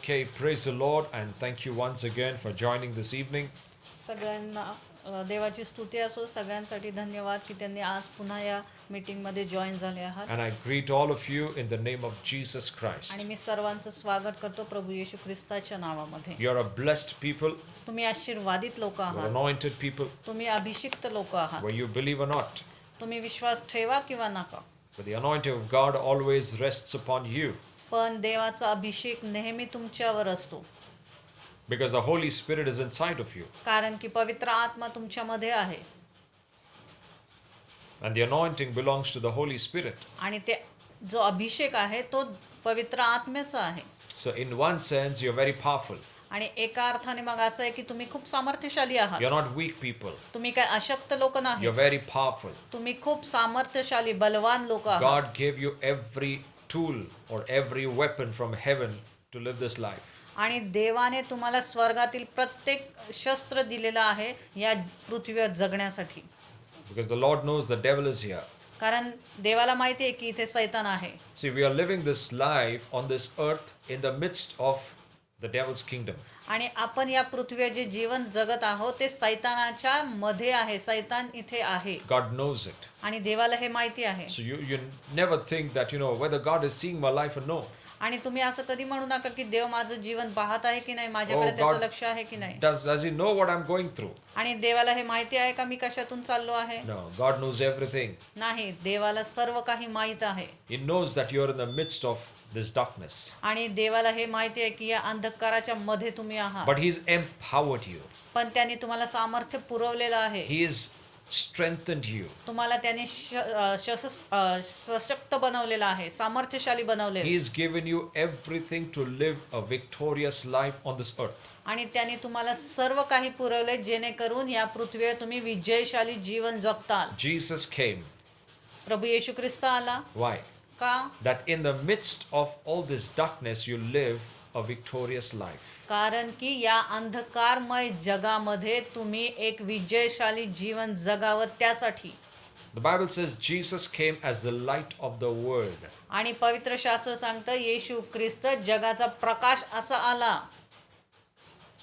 Okay, praise the Lord and thank you once again for joining this evening. सगळ्यांना देवाची स्तुती असो. सगळ्यांसाठी धन्यवाद की त्यांनी आज पुन्हा या मीटिंगमध्ये जॉईन झाले आहात. And I greet all of you in the name of Jesus Christ. आणि मी सर्वांचं स्वागत करतो प्रभू येशू ख्रिस्ताच्या नावामध्ये. You're a blessed people, तुम्ही आशीर्वादित लोक you're आहात. anointed people, तुम्ही अभिषिक्त लोक आहात. whether you believe or not. तुम्ही विश्वास ठेवा किंवा नका, But the anointing of God always rests upon you पण देवाचा अभिषेक नेहमी तुमच्यावर असतो. because the Holy Spirit is inside of you. कारण की पवित्र आत्मा तुमच्यामध्ये आहे. And the anointing belongs to the Holy Spirit. आणि ते जो अभिषेक आहे तो पवित्र आत्म्याचा आहे. So in one sense, you're very powerful. आणि एका अर्थाने मग असं आहे की तुम्ही खूप सामर्थ्यशाली आहात. You're not weak people. तुम्ही काय अशक्त लोक नाही. You're very powerful. तुम्ही खूप सामर्थ्यशाली बलवान लोक आहात. God gave you every tool or every weapon from heaven to live this life. आणि देवाने तुम्हाला स्वर्गातील प्रत्येक शस्त्र दिलेलं आहे या पृथ्वीवर जगण्यासाठी. Because the Lord knows the devil is here. कारण देवाला माहिती आहे की इथे सैतान आहे. See, we are living this life on this earth in the midst of the devil's kingdom. आणि आपण या पृथ्वीवर जे जीवन जगत आहोत ते सैतानाच्या मध्ये आहे. सैतान इथे आहे God knows it. आणि देवाला हे माहिती आहे. So you never think that, whether God is seeing my life or no. आणि तुम्ही असं कधी म्हणू नका की देव माझं जीवन पाहत आहे की नाही, माझ्याकडे त्याचं लक्ष आहे की नाही. Does he know what I'm going through? आणि देवाला हे माहिती आहे का मी कशातून चाललो आहे. No, God knows everything. नाही, देवाला सर्व काही माहित आहे. He knows that you're in the midst of this darkness. आणि देवाला हे माहिती आहे की या अंधकाराच्या मध्ये तुम्ही आहात. But he's empowered you. पण त्याने तुम्हाला सामर्थ्य पुरवलेलं आहे. He has strengthened you. तुम्हाला त्याने सशक्त बनवलेलं आहे, सामर्थ्यशाली बनवलेलं. He's given you everything to live a victorious life on this earth. आणि त्याने तुम्हाला सर्व काही पुरवले जेणेकरून या पृथ्वीवर तुम्ही विजयशाली जीवन जगताल. Jesus came. प्रभू येशू ख्रिस्त आला. Why? का? That in the midst of all this darkness you live a victorious life. कारण की या अंधकारमय जगामध्ये तुम्ही एक विजयशाली जीवन जगावं त्यासाठी. The Bible says Jesus came as the light of the world. आणि पवित्र शास्त्र सांगतं येशू ख्रिस्त जगाचा प्रकाश असा आला.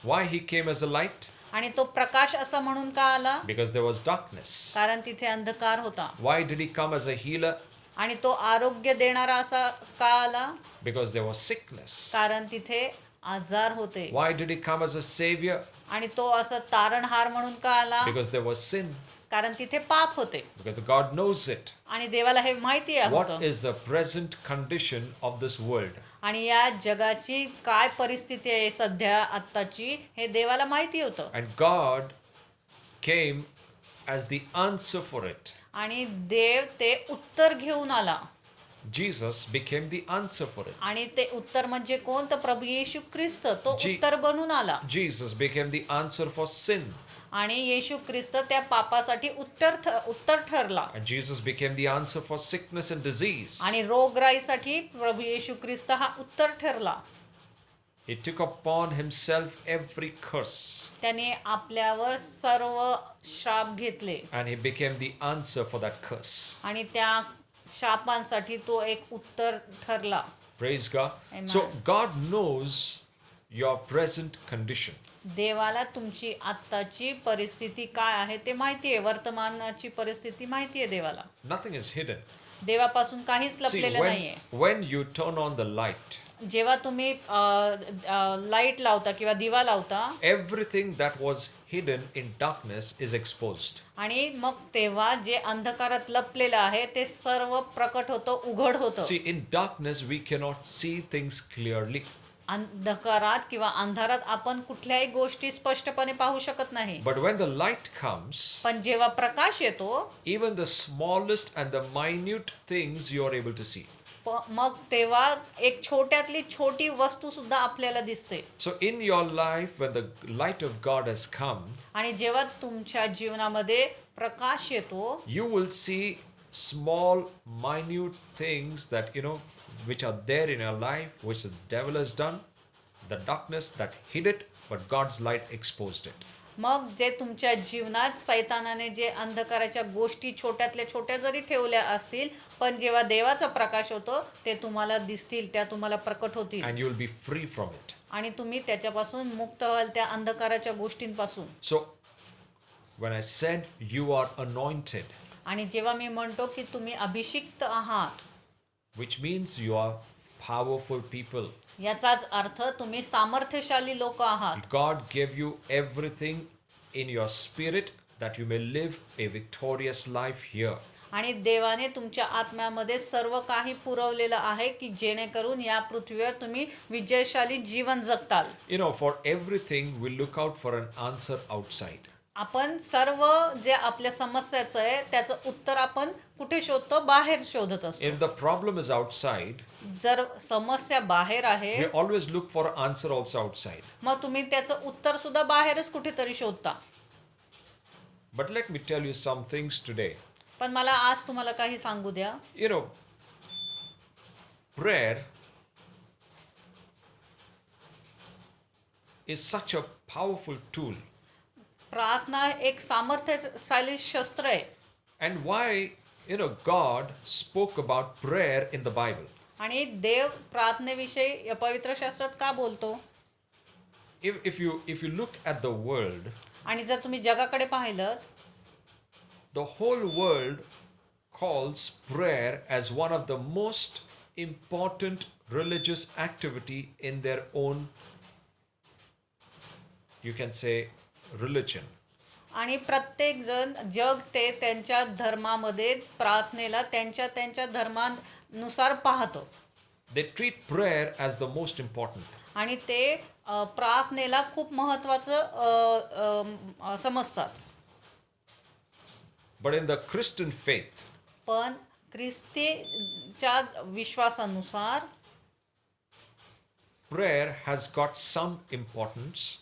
Why he came as a light? आणि तो प्रकाश असा म्हणून का आला? Because there was darkness. कारण तिथे अंधकार होता. Why did he come as a healer? आणि तो आरोग्य देणारा असा का आला? Because there was sickness. कारण तिथे आजार होते. Why did he come as a savior? आणि तो असं तारणहार म्हणून का आला? Because there was sin. कारण तिथे पाप होते. Because God knows it. आणि देवाला हे माहिती आहे What होतं. is the present condition of this world? आणि या जगाची काय परिस्थिती आहे सध्या आत्ताची हे देवाला माहिती होतं. And God came as the answer for it. आणि देव ते उत्तर घेऊन आला. Jesus became the answer for it. आणि ते उत्तर म्हणजे कोण? तर प्रभू येशू ख्रिस्त तो जी- उत्तर बनून आला. Jesus became the answer for sin. आणि येशू ख्रिस्त त्या पापासाठी उत्तर ठरला. And Jesus became the answer for sickness and disease. आणि रोगराईसाठी प्रभू येशू ख्रिस्त हा उत्तर ठरला. He took upon himself every curse. त्याने आपल्यावर सर्व शाप घेतले. And he became the answer for that curse. आणि त्या शापांसाठी तो एक उत्तर ठरला. Praise God. Amen. So God knows your present condition. देवाला तुमची आत्ताची परिस्थिती काय आहे ते माहिती आहे. वर्तमानाची परिस्थिती माहिती आहे देवाला. Nothing is hidden. देवापासून काहीच See, लपलेलं नाहीये. when you turn on the light, जेव्हा तुम्ही लाईट लावता किंवा दिवा लावता everything that was hidden in darkness is exposed. आणि मग तेव्हा जे अंधकारात लपलेलं आहे ते सर्व प्रकट होतं, उघड होतं. See, in darkness we cannot see things clearly. अंधकारात किंवा अंधारात आपण कुठल्याही गोष्टी स्पष्टपणे पाहू शकत नाही. But when the light comes, पण जेव्हा प्रकाश येतो even the smallest and the minute things you are able to see. मग तेव्हा एक छोट्यातली छोटी वस्तू सुद्धा आपल्याला दिसते. So in your life, when the light of God has come, आणि जेव्हा तुमच्या जीवनामध्ये प्रकाश येतो you will see small, minute things that, which are there in your life, which the devil has done, the darkness that hid it, but God's light exposed it. मग जे तुमच्या जीवनात सैतानाने जे अंधकाराच्या गोष्टी छोट्यातल्या छोट्या जरी ठेवल्या असतील, पण जेव्हा देवाचा प्रकाश होतो ते तुम्हाला दिसतील, त्या तुम्हाला प्रकट होतील and you'll be free from it. आणि तुम्ही त्याच्यापासून मुक्त व्हाल, त्या अंधकाराच्या गोष्टींपासून. So, when I said you are anointed, आणि जेव्हा मी म्हणतो की तुम्ही अभिषिक्त आहात, which means you are powerful people. याचाच अर्थ तुम्ही सामर्थ्यशाली लोक आहात. God gave you everything in your spirit that you may live a victorious life here. आणि देवाने तुमच्या आत्म्यामध्ये सर्व काही पुरवलेलं आहे की जेणेकरून या पृथ्वीवर तुम्ही विजयशाली जीवन जगताल. You know, for everything, we look out for an answer outside. आपण सर्व जे आपल्या समस्याचं आहे त्याचं उत्तर आपण कुठे शोधतो? बाहेर शोधत असतो. If the problem is outside, जर समस्या बाहेर आहे, we always look for an answer also outside. मग तुम्ही त्याचं उत्तर सुद्धा बाहेरच कुठेतरी शोधता. But let me tell you some things today. पण मला आज तुम्हाला काही सांगू द्या. You know, prayer is such a powerful tool. प्रार्थना एक सामर्थ्यशाली शस्त्र आहे. And why, you know, God spoke about prayer in the Bible. आणि देव प्रार्थनेविषयी या पवित्र शास्त्रात का बोलतो? If you look at the world, आणि जर तुम्ही जगाकडे पाहिलं, the whole world calls prayer as one of the most important religious activity in their own, you can say, religion. आणि प्रत्येक जण जग ते त्यांच्या धर्मामध्ये प्रार्थनेला त्यांच्या धर्मानुसार पाहतो. They treat prayer as the most important. आणि ते प्रार्थनेला खूप महत्त्वाचं समजतात. But in the Christian faith, पण ख्रिस्तीच्या विश्वासानुसार prayer has got some importance,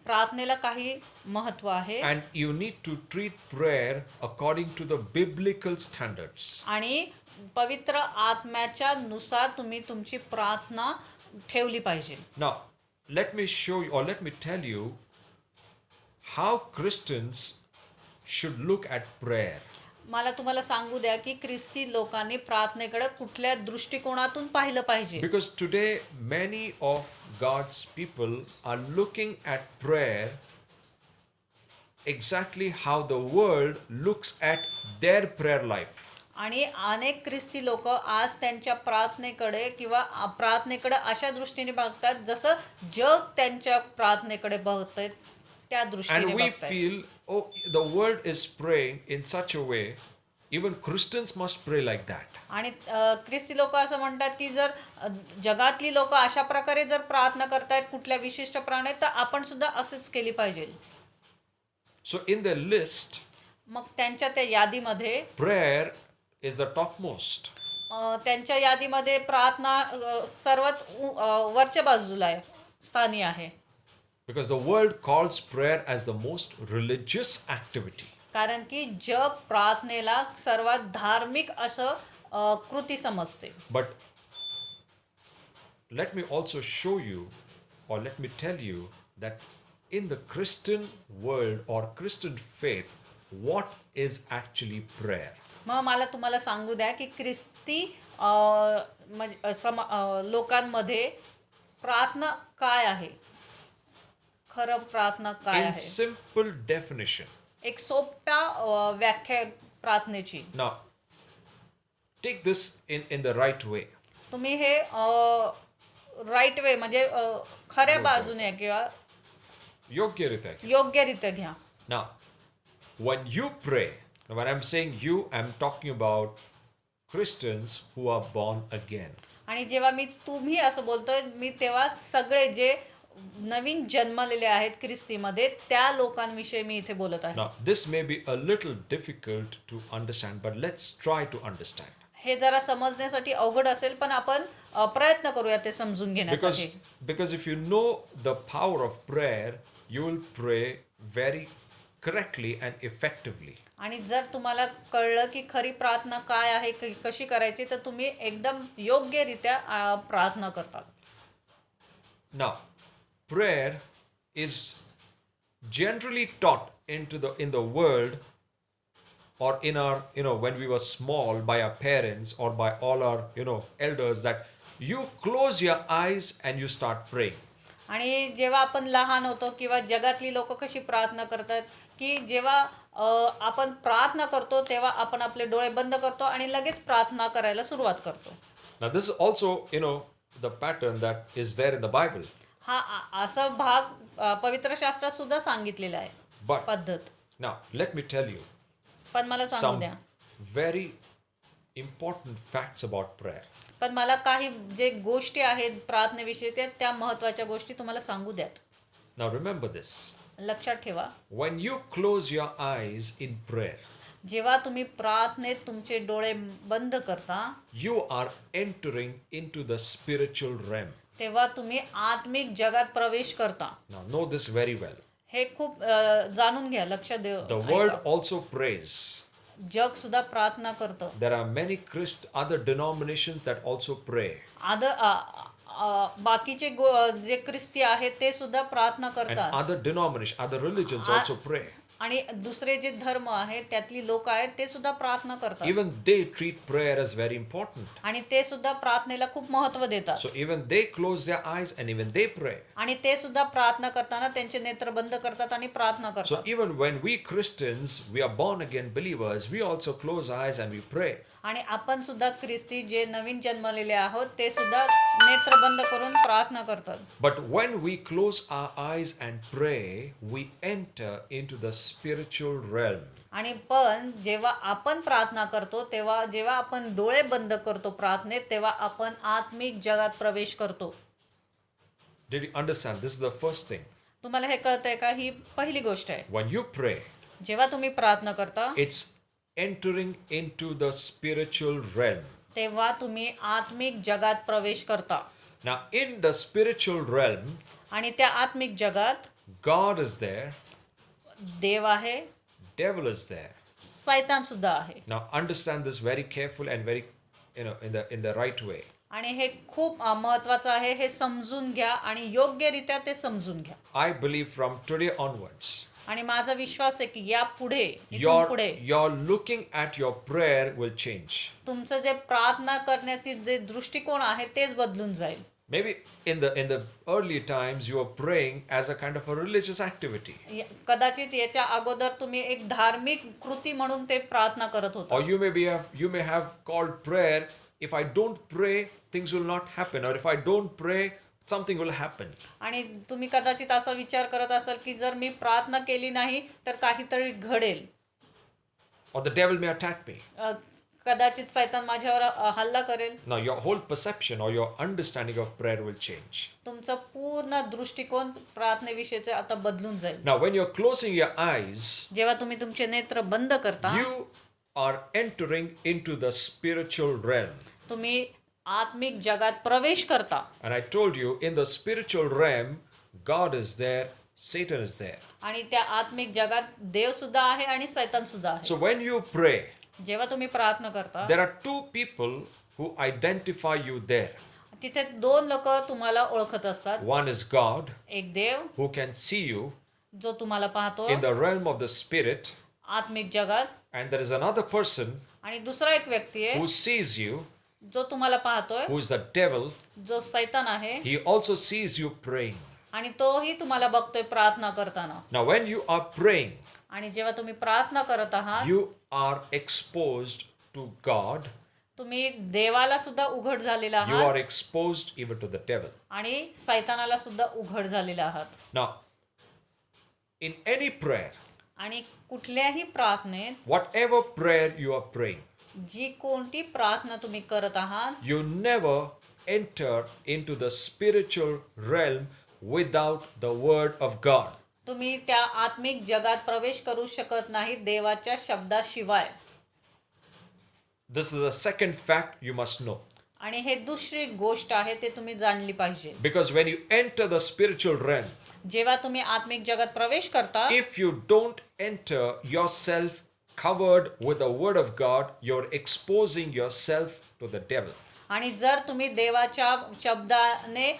प्रार्थनेला काही महत्त्व आहे. and you need to treat prayer according to the biblical standards. आणि पवित्र आत्म्याच्या नुसार तुम्ही तुमची प्रार्थना ठेवली पाहिजे. Now, let me show you, or let me tell you, how Christians should look at prayer. मला तुम्हाला सांगू द्या की ख्रिस्ती लोकांनी प्रार्थनेकडे कुठल्या दृष्टिकोनातून पाहिलं पाहिजे. Because today, many of God's people are looking at prayer exactly how the world looks at their prayer life. आणि अनेक ख्रिस्ती लोक आज त्यांच्या प्रार्थनेकडे किंवा प्रार्थनेकडे अशा दृष्टीने बघतात जसं जग त्यांच्या प्रार्थनेकडे बघतंय त्या दृष्टीने And we बघतायत. feel, oh, the world is praying in such a way, even Christians must pray like that. आणि ख्रिस्ती लोक असं म्हणतात की जर जगातली लोक अशा प्रकारे जर प्रार्थना करतायत कुठल्या विशिष्ट प्राण्यात, तर आपण सुद्धा असंच केली पाहिजे. So in their list, मग त्यांच्या त्या यादीमध्ये prayer is the topmost. त्यांच्या यादीमध्ये प्रार्थना सर्वात वरच्या बाजूला आहे, स्थानी आहे. Because the world calls prayer as the most religious activity. कारण की जग प्रार्थनेला सर्वात धार्मिक असं कृती समजते. But let me also show you, or let me tell you, that in the Christian world or Christian faith, what is actually prayer. मग मला तुम्हाला सांगू द्या की ख्रिस्ती लोकांमध्ये प्रार्थना काय आहे, खरं प्रार्थना काय In आहे. simple definition. एक सोप्या व्याख्या प्रार्थनेची. Now, take this in the right way. तुम्ही हे राईट वे म्हणजे खऱ्या बाजूने किंवा योग्यरित्या. योग्यरित्या घ्या. Now, when you pray, when I'm saying you, I'm talking about Christians who are born again. आणि जेव्हा मी तुम्ही असं बोलतोय, मी तेव्हा सगळे जे नवीन जन्मलेले आहेत ख्रिस्तीमध्ये त्या लोकांविषयी मी इथे बोलत आहे. Now, this may be a little difficult to understand, but let's try to understand. हे जरा समजण्यासाठी अवघड असेल, पण आपण प्रयत्न करूया ते समजून घेण्यासाठी. Because if you know the power of prayer, you will pray very correctly and effectively. आणि जर तुम्हाला कळलं की खरी प्रार्थना काय आहे, कशी करायची, तर तुम्ही एकदम योग्यरित्या प्रार्थना करता. Now, prayer is generally taught in the world or in our when we were small by our parents or by all our elders that you close your eyes and you start praying. आणि जेव्हा आपण लहान होतो किंवा जगातली लोक कशी प्रार्थना करतात की जेव्हा आपण प्रार्थना करतो तेव्हा आपण आपले डोळे बंद करतो आणि लगेच प्रार्थना करायला सुरुवात करतो. Now this is also the pattern that is there in the Bible. हा असा भाग पवित्र शास्त्रात सुद्धा सांगितलेला आहे But पद्धत. now let me tell you पण मला सांगू some द्या, very important facts about prayer. पण मला काही जे गोष्टी आहेत प्रार्थनेविषयी त्या महत्वाच्या गोष्टी तुम्हाला सांगू द्यात. Now remember this. लक्षात ठेवा, When you close your eyes in prayer, जेव्हा तुम्ही प्रार्थनेत तुमचे डोळे बंद करता you are entering into the spiritual realm. तेव्हा तुम्ही आत्मिक जगात प्रवेश करता. Now know this very well. हे खूप जाणून घ्या, लक्ष The देऊ. world also prays. जग सुद्धा प्रार्थना करतं. There are many other denominations that also pray. बाकीचे जे ख्रिस्ती आहेत ते सुद्धा प्रार्थना And करतात. other religions also pray. आणि दुसरे जे धर्म आहेत त्यातली लोक आहेत ते सुद्धा प्रार्थना करतात. Even they treat prayer as very important. आणि ते सुद्धा प्रार्थनेला खूप महत्त्व देतात. So even they close their eyes and even they pray. आणि ते सुद्धा प्रार्थना करताना त्यांचे नेत्र बंद करतात आणि प्रार्थना So करतात. even when we Christians, we are born again believers, we also close our eyes and we pray. आणि आपण सुद्धा ख्रिस्ती जे नवीन जन्मलेले आहोत ते सुद्धा नेत्र बंद करून प्रार्थना करतात. But when we close our eyes and pray, we enter into the spiritual realm. आणि पण जेव्हा आपण प्रार्थना करतो तेव्हा जेव्हा आपण डोळे बंद करतो प्रार्थनेत तेव्हा आपण आत्मिक जगात प्रवेश करतो. Did you understand? This is the first thing. तुम्हाला हे कळतंय का? ही पहिली गोष्ट आहे. When you pray, जेव्हा तुम्ही प्रार्थना करता it's entering into the spiritual realm. तेव्हा तुम्ही आत्मिक जगात प्रवेश करता. Now, in the spiritual realm, आणि त्या आत्मिक जगात God is there, देव आहे, devil is there. सैतान सुद्धा आहे. Now, understand this very careful and very, in the right way. आणि हे खूप महत्वाचं आहे. हे समजून घ्या आणि योग्यरित्या ते समजून घ्या. I believe from today onwards, आणि माझा विश्वास आहे की या पुढे इथून पुढे your looking at your prayer will change. तुमचं जे प्रार्थना करण्याची जे दृष्टिकोन आहे तेच बदलून जाईल. Maybe in the early times you were praying as a kind of a religious activity. कदाचित याच्या अगोदर तुम्ही एक धार्मिक कृती म्हणून ते प्रार्थना करत होता. Or you may have called prayer, if I don't pray, things will not happen. Or if I don't pray, something will happen. आणि तुम्ही कदाचित असा विचार करत असाल की जर मी प्रार्थना केली नाही तर काहीतरी घडेल. Or the devil may attack me. कदाचित सैतान माझ्यावर हल्ला करेल. Now your whole perception or your understanding of prayer will change. तुमचा पूर्ण दृष्टिकोन प्रार्थनेविषयीचा आता बदलून जाईल. Now when you're closing your eyes, जेव्हा तुम्ही तुमचे नेत्र बंद करता you are entering into the spiritual realm. तुम्ही आत्मिक जगात प्रवेश करता. And I told you, in the spiritual realm, God is there, Satan is there. आणि त्या आत्मिक जगात देव सुद्धा आहे आणि सैतान सुद्धा आहे. So when you pray, जेव्हा तुम्ही प्रार्थना करता there are two people who identify you there. तिथे दोन लोक तुम्हाला ओळखत असतात. One is God, एक देव who can see you जो तुम्हाला पाहतो in the realm of the spirit, आत्मिक जगात, and there is another person आणि दुसरा एक व्यक्ती आहे who sees you, जो तुम्हाला पाहतोय, who is the devil. जो सैतान आहे He also sees you praying. आणि तोही तुम्हाला बघतोय प्रार्थना करताना. Now when you are praying, आणि जेव्हा तुम्ही प्रार्थना करत आहात you are exposed to God. तुम्ही देवाला सुद्धा उघड झालेला You are आहात exposed even to the devil. आणि सैतानाला सुद्धा उघड झालेला आहात. Now, in any prayer, आणि कुठल्याही प्रार्थनेत whatever prayer you are praying, जी कोणती प्रार्थना तुम्ही करत आहात you never enter into the spiritual realm without the word of God. तुम्ही त्या आत्मिक जगात प्रवेश करू शकत नाही देवाच्या शब्दाशिवाय. This is a second fact you must know. आणि हे दुसरी गोष्ट आहे ते तुम्ही जाणली पाहिजे. Because when you enter the spiritual realm, जेव्हा तुम्ही आत्मिक जगात प्रवेश करता if you don't enter yourself covered with the word of God, you're exposing yourself to the devil. आणि जर तुम्ही देवाच्या शब्दाने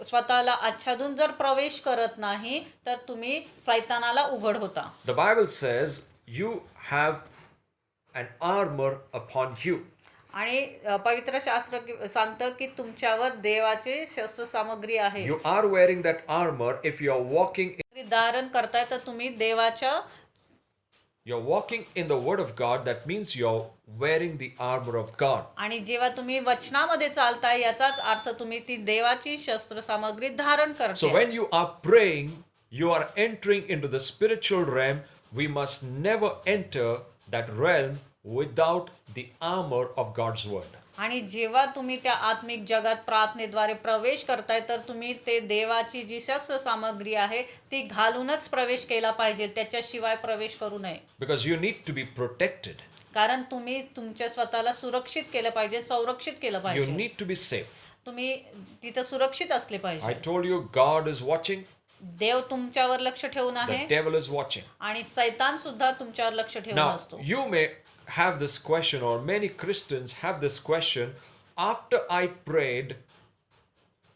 स्वतःला आच्छादून जर प्रवेश करत नाही तर तुम्ही सैतानाला उघड होता. The Bible says you have an armor upon you. आणि पवित्र शास्त्र सांगतं की तुमच्यावर देवाची शस्त्र सामग्री आहे. You are wearing that armor if you are walking धारण करताय तर तुम्ही देवाच्या you're walking in the word of God. That means you're wearing the armor of God. आणि जेव्हा तुम्ही वचनामध्ये चालताय याचाच अर्थ तुम्ही ती देवाची शस्त्र सामग्री धारण So करताय. when you are praying, you are entering into the spiritual realm. We must never enter that realm without the armor of God's word. आणि जेव्हा तुम्ही त्या आत्मिक जगात प्रार्थनेद्वारे प्रवेश करताय तर तुम्ही ते देवाची जी शस्त्र सामग्री आहे ती घालूनच प्रवेश केला पाहिजे, त्याच्याशिवाय प्रवेश करू नये. Because you need to be protected. कारण तुम्ही तुमच्या स्वतःला सुरक्षित केलं पाहिजे, संरक्षित केलं You पाहिजे. need to be safe. तुम्ही तिथं सुरक्षित असले I पाहिजे. told you God is watching, देव तुमच्यावर लक्ष ठेवून the आहे devil is watching. आणि सैतान सुद्धा तुमच्यावर लक्ष ठेवून Now, असतो. you may have this question, or many Christians have this question. After I prayed,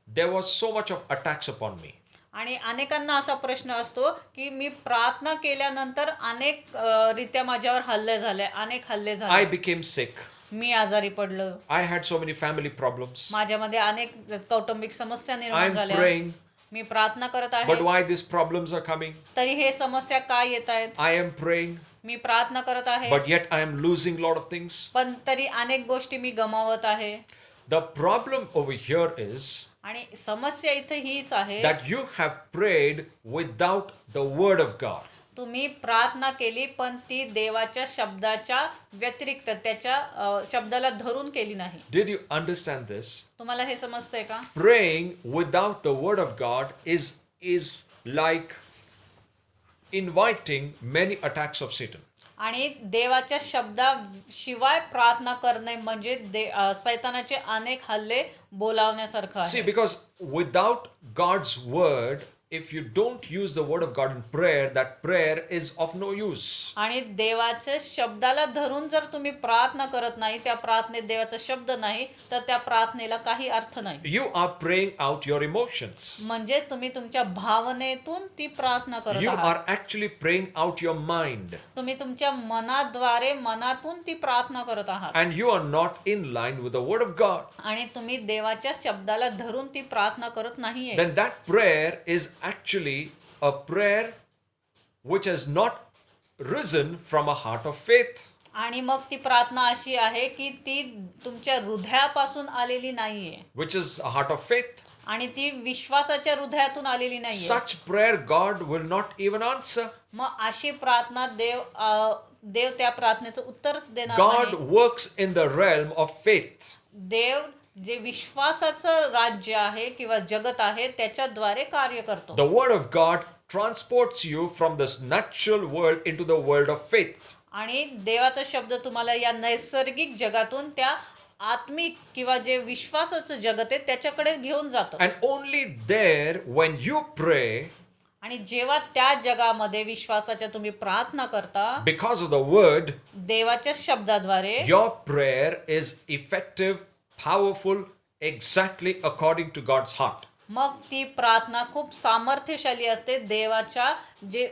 there was so much of attacks upon me. आणि अनेकांना असा प्रश्न असतो की मी प्रार्थना केल्यानंतर अनेक रित्या माझ्यावर हल्ले झाले, अनेक हल्ले I झाले, became sick. मी आजारी पडलो, I had so many family problems. माझ्यामध्ये अनेक कौटुंबिक समस्या निर्माण I'm झाल्या. praying, मी प्रार्थना करत but आहे why these problems are coming? तरी हे समस्या का येत आहेत. I am praying, मी प्रार्थना करत आहे but yet I am losing lot of things. पण तरी अनेक गोष्टी मी गमावत आहे. The problem over here is आणि समस्या इथे हीच आहे, that you have prayed without the word of God. तुम्ही प्रार्थना केली पण ती देवाच्या शब्दाच्या व्यतिरिक्त त्याच्या शब्दाला धरून केली नाही. Did you understand this? तुम्हाला हे समजतंय का? Praying without the word of God is like inviting many attacks of Satan. आणि देवाच्या शब्दाशिवाय प्रार्थना करणे म्हणजे सैतानाचे अनेक हल्ले बोलावण्यासारखं See, आहे. because without God's word, if you don't use the word of God in prayer, that prayer is of no use. आणि देवाच्या शब्दाला धरून जर तुम्ही प्रार्थना करत नाही, त्या प्रार्थनेत देवाचा शब्द नाही तर त्या प्रार्थनेला काही अर्थ नाही. You are praying out your emotions. म्हणजे तुम्ही तुमच्या भावनेतून ती प्रार्थना करत You आहात. are actually praying out your mind. तुम्ही तुमच्या मनाद्वारे मनातून ती प्रार्थना करत आहात. And you are not in line with the word of God. आणि तुम्ही देवाच्या शब्दाला धरून ती प्रार्थना करत नाहीये. Then that prayer is actually a prayer which has not risen from a heart of faith. आणि मग ती प्रार्थना अशी आहे की ती तुमच्या हृदयापासून आलेली नाहीये Which is a heart of faith. आणि ती विश्वासाच्या हृदयातून आलेली नाहीये. Such prayer God will not even answer. मग अशी प्रार्थना देव त्या प्रार्थनेचं उत्तरच देणार God नाही. works in the realm of faith. देव जे विश्वासाचं राज्य आहे किंवा जगत आहे त्याच्याद्वारे कार्य करतो. The word of God transports you from this natural world into the world of faith. आणि देवाचा शब्द तुम्हाला या नैसर्गिक जगातून त्या आत्मिक किंवा जे विश्वासाचं जगत आहे त्याच्याकडे घेऊन जातं. And only there, when you pray, आणि जेव्हा त्या जगामध्ये विश्वासाच्या तुम्ही प्रार्थना करता because of the word, देवाच्या शब्दाद्वारे, your prayer is effective, powerful, exactly according to God's heart. मग ती प्रार्थना खूप सामर्थ्यशाली असते. देवाच्या जे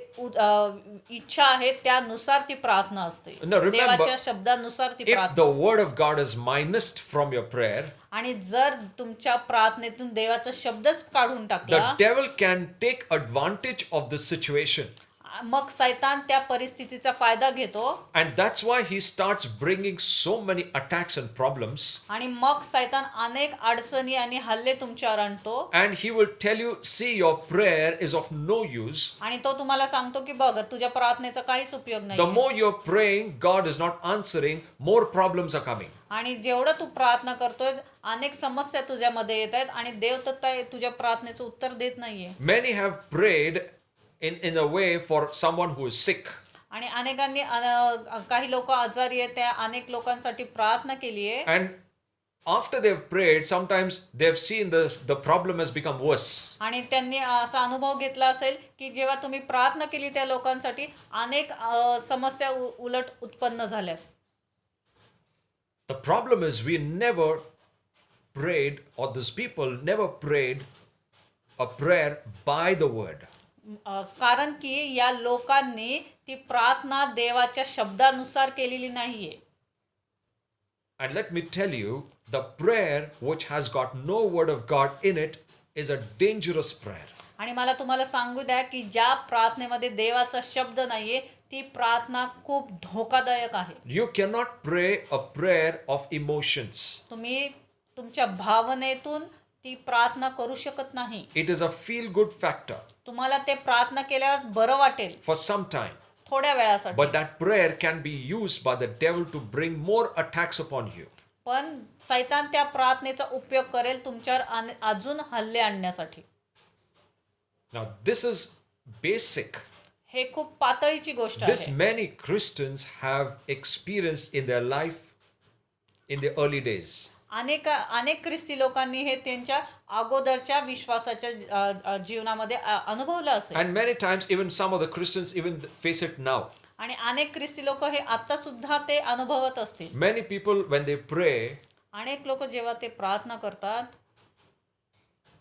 इच्छा आहे त्यानुसार ती प्रार्थना असते. No, remember, देवाच्या शब्दानुसार ती If प्रार्थना. the word of God is minused from your prayer, आणि जर तुमच्या प्रार्थनेतून देवाचा शब्दच काढून the टाकला devil can take advantage of this situation. मग सैतान त्या परिस्थितीचा फायदा घेतो And that's why he starts bringing so many attacks and problems. आणि मग सैतान अनेक अडचणी आणि हल्ले तुमच्यावर आणतो. And he will tell you, see, your prayer is of no use. आणि तो तुम्हाला सांगतो की बघ तुझ्या प्रार्थनेचा काहीच उपयोग The नाही. more you're praying, God is not answering, more problems are coming. आणि जेवढं तू प्रार्थना करतोय अनेक समस्या तुझ्यामध्ये येत आहेत आणि देव तर तुझ्या प्रार्थनेचं उत्तर देत नाहीये. Many have prayed in a way for someone who is sick. आणि अनेकांनी काही लोक आजारी आहेत त्या अनेक लोकांसाठी प्रार्थना केली आहे. And after they've prayed, sometimes they've seen the problem has become worse. आणि त्यांनी असा अनुभव घेतला असेल की जेव्हा तुम्ही प्रार्थना केली त्या लोकांसाठी अनेक समस्या उलट उत्पन्न झाल्यात. The problem is we never prayed, or these people never prayed a prayer by the word. कारण की या लोकांनी ती प्रार्थना देवाच्या शब्दानुसार केलेली नाहीये. And let me tell you, the prayer which has got no word of God in it is a dangerous prayer. आणि मला तुम्हाला सांगू द्या की ज्या प्रार्थनेमध्ये देवाचा शब्द नाहीये ती प्रार्थना खूप धोकादायक आहे. You cannot pray a prayer of emotions. तुम्ही तुमच्या भावनेतून ती प्रार्थना करू शकत नाही. It is a feel good factor तुम्हाला ते प्रार्थना केल्यावर बरं वाटेल for some time. थोड्या वेळासाठी, But that prayer can be used by the devil to bring more attacks upon you. पण सैतान त्या प्रार्थनेचा उपयोग करेल तुमच्यावर अजून हल्ले आणण्यासाठी. Now, this is basic. हे खूप पातळीची गोष्ट This आहे. many Christians have experienced in their life in the early days. अनेक ख्रिस्ती लोकांनी हे त्यांच्या अगोदरच्या विश्वासाच्या जीवनामध्ये अनुभवलं असेल. And many times, even some of the Christians even face it now. आणि अनेक ख्रिस्ती लोक हे आता सुद्धा ते अनुभवत असतील. Many people, when they pray, अनेक लोक जेव्हा ते प्रार्थना करतात,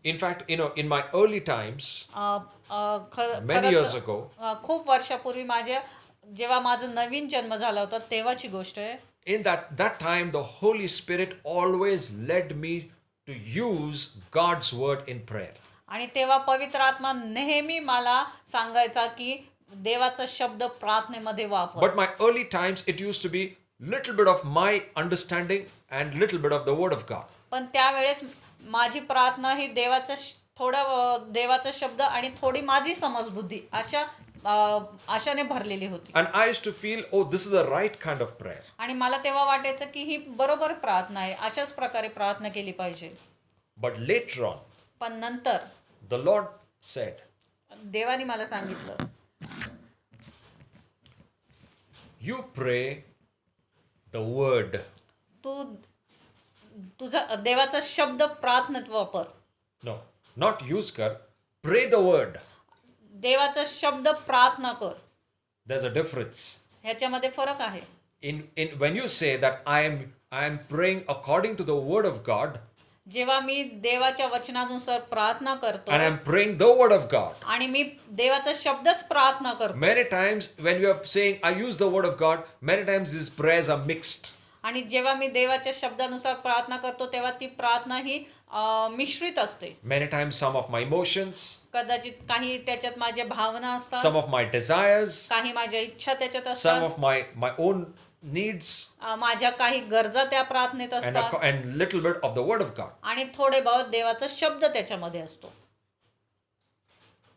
in fact, in my early times, खरं many तर, years ago, खूप वर्षापूर्वी जेव्हा माझा नवीन जन्म झाला होता तेव्हाची गोष्ट आहे. in that time, the Holy Spirit always led me to use God's word in prayer. आणि तेव्हा पवित्र आत्मा नेहमी मला सांगायचा की देवाचा शब्द प्रार्थनेमध्ये वापर. But my early times, it used to be little bit of my understanding and little bit of the word of God. पण त्यावेळेस माझी प्रार्थना ही देवाचा शब्द आणि थोडी माझी समजबुद्धी आशाने भरलेली होती. And I used to feel, oh, this is the right kind of prayer. आणि मला तेव्हा वाटायचं की ही बरोबर प्रार्थना आहे, अशाच प्रकारे प्रार्थना केली पाहिजे. But later on, पण नंतर the Lord said, देवाने मला सांगितलं, you pray the word. तुझा देवाचा शब्द प्रार्थनेत वापर. No, not use kar. Pray the word. देवाचा शब्द प्रार्थना कर. There's a difference. ह्याच्यामध्ये फरक आहे. In when you say that I am praying according to the word of God, जेव्हा मी देवाच्या वचनानुसार प्रार्थना करतो and I'm praying the word of God. आणि मी देवाचा शब्दच प्रार्थना करतो, Many times when you are saying I use the word of God, many times these prayers are mixed. आणि जेव्हा मी देवाच्या शब्दानुसार प्रार्थना करतो तेव्हा ती प्रार्थना ही मिश्रित असते. Many times some of my emotions, कदाचित काही त्याच्यात माझ्या भावना असतात, some of my desires, काही माझ्या इच्छा त्याच्यात some असतात, of my own needs, माझ्या काही गरजा त्या प्रार्थनेत असतात and little bit of the word of God. आणि थोडे बहुत देवाचा शब्द त्याच्यामध्ये असतो.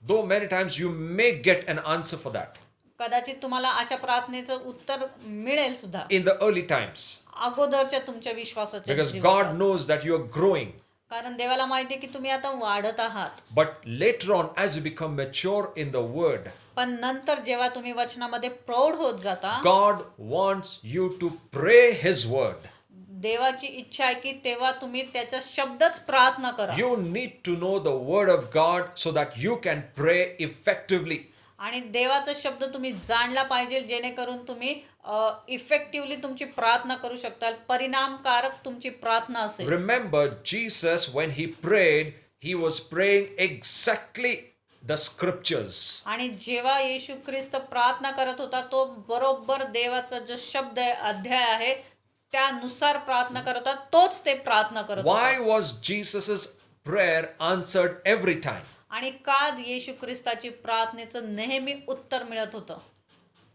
Though many times you may get an answer for that कदाचित तुम्हाला अशा प्रार्थनेचं उत्तर मिळेल सुद्धा in the early times, अगोदरच्या तुमच्या विश्वासाच्या because जीवनात. God knows that you are growing. कारण देवाला माहिती आहे की तुम्ही आता वाढत आहात. But later on, as you become mature in the word, पण नंतर जेव्हा तुम्ही वचनामध्ये प्रौढ होत जाता, God wants you to pray His word. देवाची इच्छा आहे की तेव्हा तुम्ही त्याचा शब्दच प्रार्थना करा. You need to know the word of God so that you can pray effectively. आणि देवाचा शब्द तुम्ही जाणला पाहिजे जेणेकरून तुम्ही इफेक्टिव्हली तुमची प्रार्थना करू शकता, परिणामकारक तुमची प्रार्थना असेल. Remember, Jesus, when He prayed, He was praying exactly the scriptures. आणि जेव्हा येशू ख्रिस्त प्रार्थना करत होता तो बरोबर देवाचा जो शब्द आहे, अध्याय आहे, त्यानुसार प्रार्थना करत होता, तोच ते प्रार्थना करत होता. Why was Jesus's prayer answered every time? आणि का येशू ख्रिस्ताची प्रार्थनेचं नेहमी उत्तर मिळत होतं?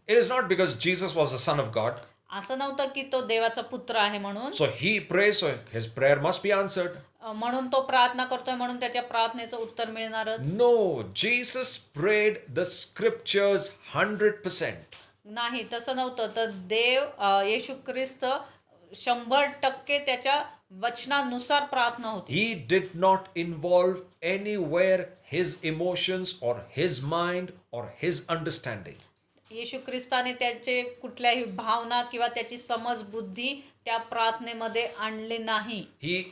It is not because Jesus was the Son of God. असं नव्हतं की तो देवाचा पुत्र आहे म्हणून So He prays, so His prayer must be answered. म्हणून तो प्रार्थना करतोय म्हणून त्याच्या प्रार्थनेचं उत्तर मिळणारच. No, Jesus prayed the scriptures 100%. नाही, तसं नव्हतं. तर येशू ख्रिस्त 100% त्याच्या वचनानुसार प्रार्थना होती. He did not involve anywhere his emotions or his mind or his understanding. येशू ख्रिस्ताने त्याचे कुठल्याही भावना किंवा त्याची समज बुद्धी त्या प्रार्थनेमध्ये आणली नाही. He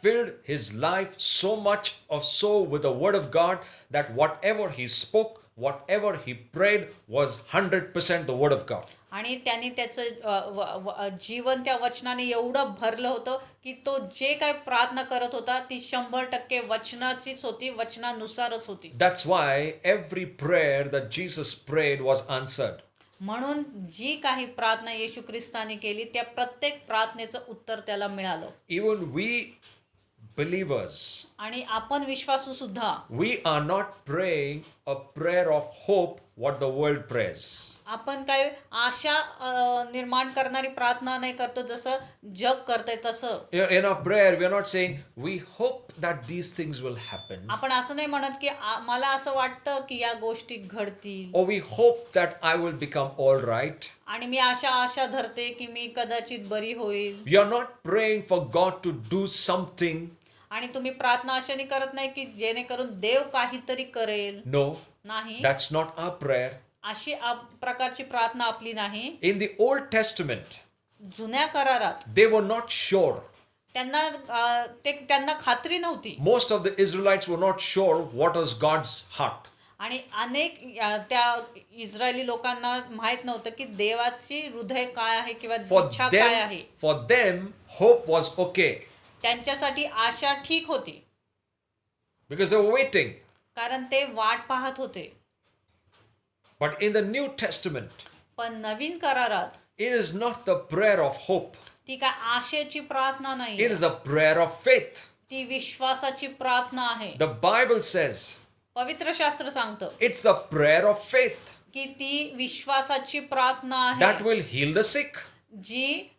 filled his life so much with the word of God that whatever he spoke, whatever he prayed was 100% the word of God. आणि त्यांनी त्याचं जीवन त्या वचनाने एवढं भरलं होतं की तो जे काही प्रार्थना करत होता ती 100% वचनाचीच होती, वचनानुसारच होती. That's why every prayer that Jesus prayed was answered. म्हणून जी काही प्रार्थना येशू ख्रिस्ताने केली त्या प्रत्येक प्रार्थनेचं उत्तर त्याला मिळालं. Even we believers, आणि आपण विश्वासू सुद्धा we are not praying a prayer of hope what the world prays. आपण काय आशा निर्माण करणारी प्रार्थना नाही करतो जसं जग करतंय तसं. In our prayer, we are not saying, we hope that these things will happen. आपण असं नाही म्हणत की मला असं वाटतं की या गोष्टी घडतील Or we hope that I will become all right. आणि मी आशा धरते की मी कदाचित बरी होईल. We are not praying for God to do something. आणि तुम्ही प्रार्थना अशाने करत नाही की जेणेकरून देव काहीतरी करेल. No, नाही, that's not our prayer. अशी प्रकारची प्रार्थना आपली नाही. In the Old Testament, जुन्या करारात they were not sure. त्यांना खात्री नव्हती. Most of the Israelites were not sure what was God's heart. आणि अनेक त्या इस्रायली लोकांना माहित नव्हतं की देवाची हृदय काय आहे किंवा इच्छा काय आहे. For them, hope was okay त्यांच्यासाठी आशा ठीक होती because they were waiting. कारण ते वाट पाहत होते. But in the New Testament, पण नवीन करारात it is not the prayer of hope. ती काय आशेची प्रार्थना It नाही, is a prayer of faith. ती विश्वासाची प्रार्थना आहे. The Bible says पवित्र शास्त्र सांगतं it's the prayer of faith की ती विश्वासाची प्रार्थना that आहे will heal the sick. जी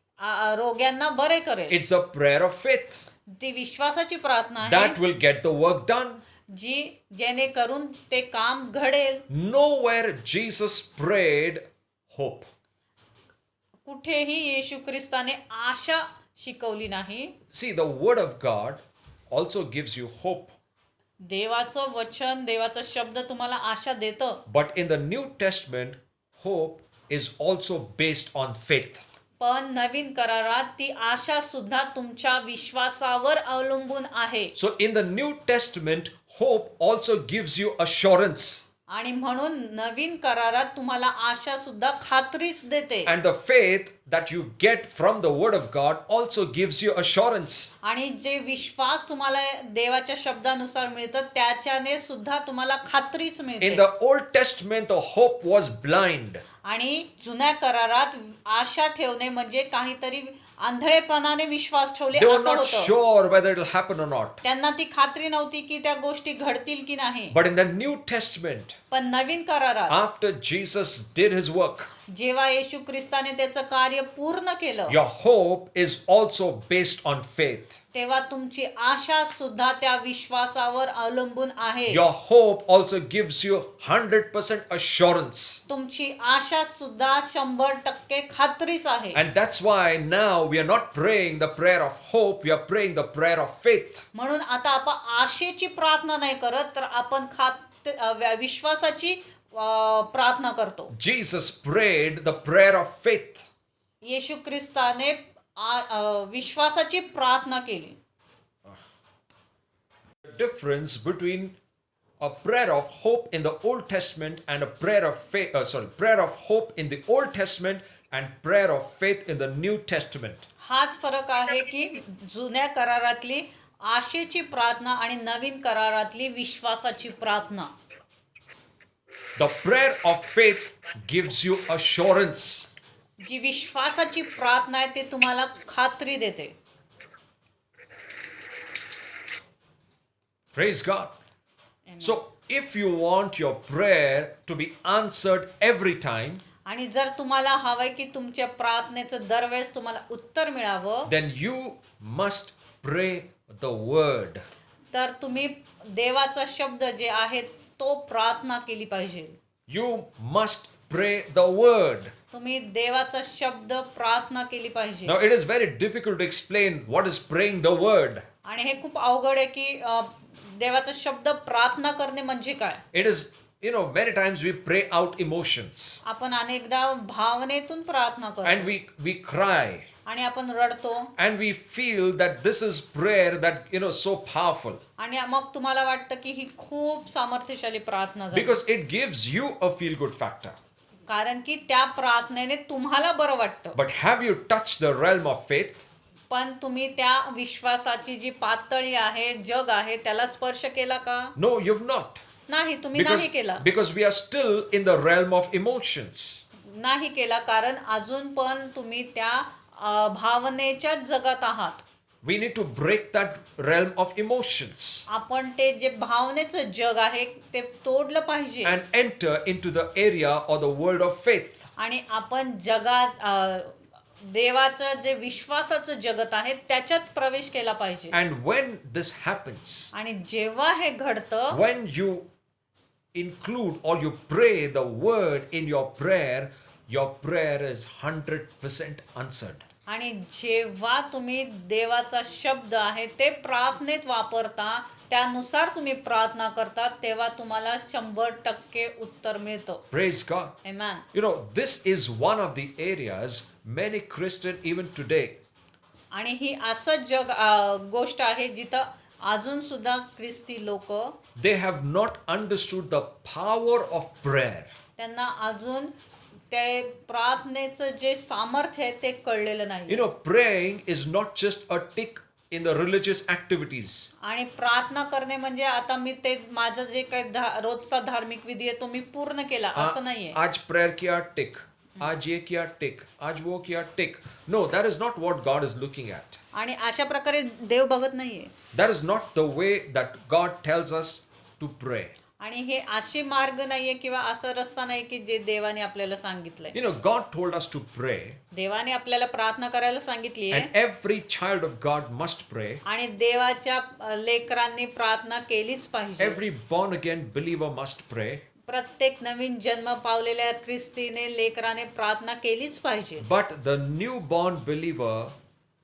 रोग्यांना बरे करेल. It's a prayer of faith ती विश्वासाची प्रार्थना आहे that will get the work done. जी जेणेकरून ते काम घडेल. Nowhere Jesus prayed hope. कुठेही येशू ख्रिस्ताने आशा शिकवली नाही. See, the word of God also gives you hope. देवाचं वचन, देवाचा शब्द तुम्हाला आशा देतं. But in the New Testament, hope is also based on faith. पण नवीन करारात ती आशा सुद्धा तुमच्या विश्वासावर अवलंबून आहे. So in the New Testament, hope also gives you assurance. आणि म्हणून नवीन करारात तुम्हाला आशा सुद्धा खात्रीच देते. And the faith that you get from the word of God also gives you assurance. आणि जे विश्वास तुम्हाला देवाच्या शब्दानुसार मिळतं त्याच्याने सुद्धा तुम्हाला खात्रीच In मिळते. the Old Testament, the hope was blind. आणि जुन्या करारात आशा ठेवणे म्हणजे काहीतरी आंधळेपणाने विश्वास ठेवले They were असं not होतं. sure whether it will happen or not. त्यांना ती खात्री नव्हती की त्या गोष्टी घडतील की नाही. But in the New Testament, पण नवीन करारात after Jesus did his work, जेव्हा येशू ख्रिस्ताने त्याचं कार्य पूर्ण केलं your hope is also based on faith. तेव्हा तुमची आशा सुद्धा त्या विश्वासावर अवलंबून आहे. Your hope also gives you 100% assurance. तुमची आशा सुद्धा 100% खात्रीच आहे. And that's why now we are not praying the prayer of hope, we are praying the prayer of faith. म्हणून आता आपण आशेची प्रार्थना नाही करत तर आपण विश्वासाची प्रार्थना करतो. Jesus prayed the prayer of faith. येशू ख्रिस्ताने विश्वासाची प्रार्थना केली. The difference between a prayer of hope in the Old Testament and a prayer of faith, prayer of hope in the Old Testament and prayer of faith in the New Testament. हाच फरक आहे की जुन्या करारातली आशेची प्रार्थना आणि नवीन करारातली विश्वासाची प्रार्थना. The prayer of faith gives you assurance. जी विश्वासाची प्रार्थना आहे ते तुम्हाला खात्री देते. Praise God. So if you want your prayer to be answered every time, आणि जर तुम्हाला हवंय की तुमच्या प्रार्थनेचं दरवेळेस तुम्हाला उत्तर मिळावं then you must pray the word. तर तुम्ही देवाचा शब्द जे आहे तो प्रार्थना केली पाहिजे. You must pray the word. तुम्ही देवाचा शब्द प्रार्थना केली पाहिजे. Now it is very difficult to explain what is praying the word. आणि हे खूप अवघड आहे की देवाचा शब्द प्रार्थना करणे म्हणजे काय. It is, many times we pray out emotions आपण अनेकदा भावनेतून प्रार्थना and करतो we cry आणि आपण रडतो and we feel that this is prayer that, so powerful आणि मग तुम्हाला वाटतं की ही खूप सामर्थ्यशाली प्रार्थना झाली. because it gives you a feel good factor. कारण की त्या प्रार्थनेने तुम्हाला बरं वाटतं. But have you touched the realm of faith? पण तुम्ही त्या विश्वासाची जी पातळी आहे, जग आहे, त्याला स्पर्श केला का? No, you've not. नाही, तुम्ही नाही केला. Because we are still in the realm of emotions. नाही केला कारण अजून पण तुम्ही त्या भावनेच्या जगात आहात. We need to break that realm of emotions आपण ते जे भावनेचं जग आहे ते तोडलं पाहिजे and enter into the area or the world of faith. आणि आपण जगात देवाचं जे विश्वासाचं जगत आहे त्याच्यात प्रवेश केला पाहिजे. And when this happens, आणि जेव्हा हे घडतं, when you include or you pray the word in your prayer is 100% answered. आणि जेव्हा तुम्ही देवाचा शब्द आहे ते प्रार्थनेत वापरता, त्यानुसार तुम्ही प्रार्थना करता, तेव्हा तुम्हाला 100% उत्तर मिळतं. Praise God. Amen. You know, this is one of the areas many Christian even today, आणि ही असं जग गोष्ट आहे जिथं अजून सुद्धा ख्रिस्ती लोक they have not understood the power of prayer. त्यांना अजून ते प्रार्थनेचं जे सामर्थ्य आहे ते कळलेलं You नाही. know, praying is not just a tick in the religious activities. आणि प्रार्थना करणे म्हणजे आता मी ते माझं जे काही रोजचा धार्मिक विधी आहे तो मी पूर्ण केला असं नाहीये. आज prayer किया tick, आज ये किया tick, आज वो KIA tick. No, that is not what God is looking at. आणि अशा प्रकारे देव बघत नाहीये. That is not the way that God tells us to pray. आणि हे असे मार्ग नाहीये किंवा असं रस्ता नाही की जे देवाने आपल्याला सांगितलंय. You know, God told us to pray, देवाने आपल्याला प्रार्थना करायला सांगितली आहे and every child of God must pray. आणि देवाच्या लेकरांनी प्रार्थना केलीच पाहिजे. Every born again believer must pray. प्रत्येक नवीन जन्म पावलेल्या ख्रिस्तीने लेकराने प्रार्थना केलीच पाहिजे. But the newborn believer,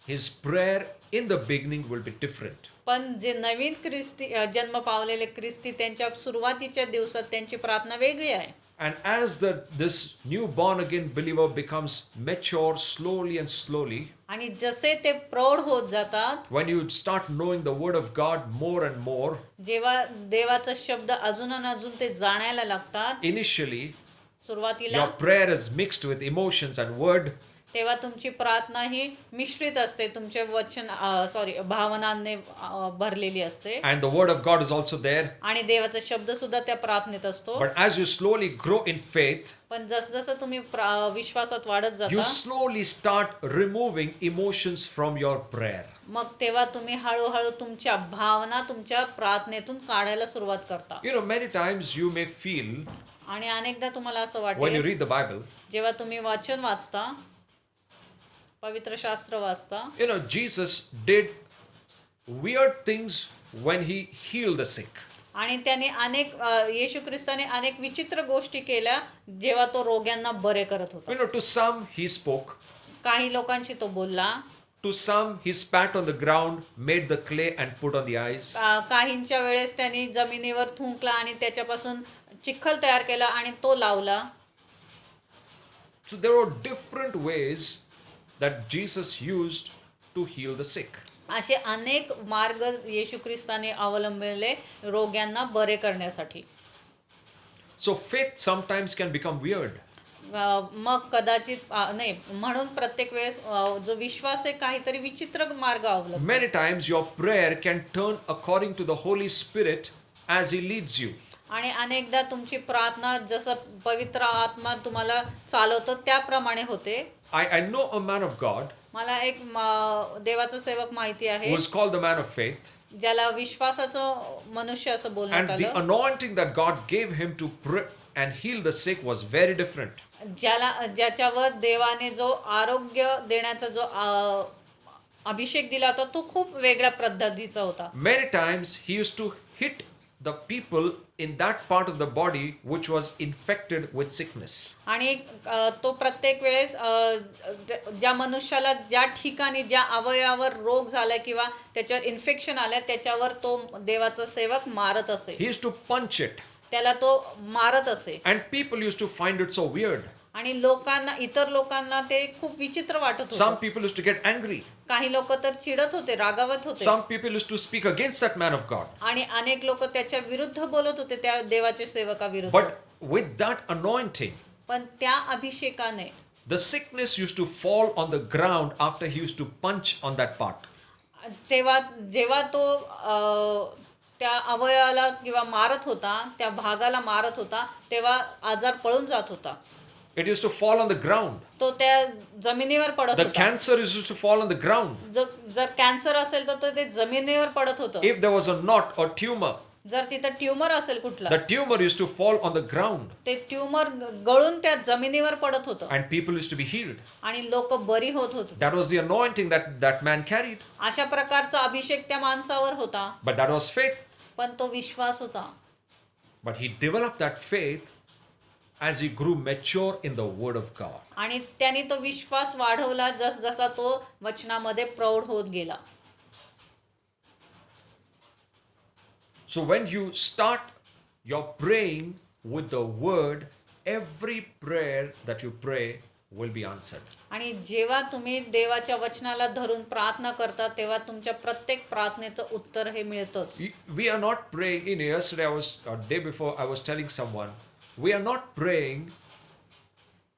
his prayer in the beginning will be different. पण जे नवीन ख्रिस्ती जन्म पावलेले ख्रिस्ती त्यांच्या सुरुवातीच्या दिवसात त्यांची प्रार्थना वेगळी आहे. And as this new born again believer becomes mature slowly, आणि जसे ते प्रौढ होत जातात, when you start knowing the word of God more and more, जेव्हा देवाचा शब्द अजून आणि अजून ते जाणायला लागतात, initially सुरुवातीला your prayer is mixed with emotions and word, तेव्हा तुमची प्रार्थना ही मिश्रित असते, तुमचे वचन भावनांनी भरलेली असते and the word of God is also there. आणि देवाचा शब्द सुद्धा त्या प्रार्थनेत असतो. But as you slowly grow in faith, पण जसं तुम्ही विश्वासात वाढत you जाता, slowly start removing emotions from your prayer. मग तेव्हा तुम्ही हळूहळू तुमच्या भावना तुमच्या प्रार्थनेतून काढायला सुरुवात करता. You know, many times you may feel आणि अनेकदा तुम्हाला असं when you वाटेल read the Bible, जेव्हा तुम्ही वाचन वाचता, पवित्र शास्त्र वाचता, you know, Jesus did weird things when he healed the sick. आणि त्याने येशू ख्रिस्ताने अनेक विचित्र गोष्टी केल्या जेव्हा तो रोग्यांना बरे करत होता. You know, to some he spoke, काही लोकांशी तो बोलला, to some he spat on the ground, made the clay and put on the eyes. काहींच्या वेळेस त्यांनी जमिनीवर थुंकला आणि त्याच्यापासून चिखल तयार केला आणि तो लावला. So there were different ways that Jesus used to heal the sick. असे अनेक मार्ग येशू ख्रिस्ताने अवलंबले रोग्यांना बरे करण्यासाठी. So faith sometimes can become weird. मग कदाचित नाही म्हणून प्रत्येक वेळेस जो विश्वास आहे काहीतरी विचित्र मार्ग अवलंब. Many times your prayer can turn according to the Holy Spirit as he leads you. आणि अनेकदा तुमची प्रार्थना जसं पवित्र आत्मा तुम्हाला चालवतो त्याप्रमाणे होते. I know a man of God मला एक देवाचा सेवक माहिती आहे who is called the man of faith, ज्याला विश्वासाचं मनुष्य असं बोलण्यात and the आलं. anointing that God gave him to pray and heal the sick was very different. ज्याच्यावर देवाने जो आरोग्य देण्याचा जो अभिषेक दिला होता तो खूप वेगळ्या पद्धतीचा होता. Many times he used to hit the people in that part of the body which was infected with sickness. आणि तो प्रत्येक वेळेस ज्या मनुष्याला ज्या ठिकाणी ज्या अवयवावर रोग झाला किंवा त्याच्यावर इन्फेक्शन आलं त्याच्यावर तो देवाचा सेवक मारत असे. He used to punch it, त्याला तो मारत असे. and people used to find it so weird. आणि इतर लोकांना ते खूप विचित्र वाटत Some होतं. people used to get angry. काही लोक तर चिडत होते, रागावत होते. Some people used to speak against that man of God. आणि अनेक लोक त्याच्या विरुद्ध बोलत होते त्या देवाच्या सेवकाविरुद्ध. But with that anointing, पण त्या अभिषेकाने the sickness used to fall on the ground after he used to punch on that part. तेव्हा जेव्हा तो त्या अवयवाला किंवा मारत होता, त्या भागाला मारत होता, तेव्हा आजार पळून जात होता. It used to fall on the ground. तो त्या जमिनीवर पडत The होता. cancer used to fall on the ground. जर कॅन्सर असेल तर ते जमिनीवर पडत होतं. If there was a knot or tumor, जर तिथं ट्यूमर असेल कुठला, the tumor used to fall on the ground ते ट्यूमर गळून त्या जमिनीवर पडत होतं and people used to be healed. आणि लोक बरी होत होती. That was the anointing that man carried. अशा प्रकारचा अभिषेक त्या माणसावर होता, But that was faith. पण तो विश्वास होता. But he developed that faith as he grew mature in the word of God. आणि त्याने तो विश्वास वाढवला जसा तो वचनामध्ये प्रौढ होत गेला. So when you start your praying with the word, every prayer that you pray will be answered. आणि जेव्हा तुम्ही देवाच्या वचनाला धरून प्रार्थना करता तेव्हा तुमच्या प्रत्येक प्रार्थनेचं उत्तर हे मिळतंच. We are not praying. Yesterday day before I was telling someone, we are not praying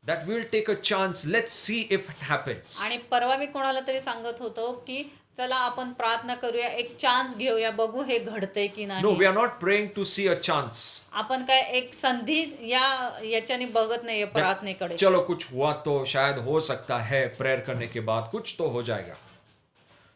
that we will take a chance. Let's see if it happens. आणि परवा मी कोणाला तरी सांगत होतो की चला आपण प्रार्थना करूया, एक चान्स घेऊया, बघू हे घडतंय की No, नाही. we are not praying to see a chance. आपण काय एक संधी याच्याने बघत नाहीये प्रार्थनेकडे. चलो कुछ हुआ तो शायद हो सकता है, प्रेयर करने के बाद कुछ तो हो जाएगा.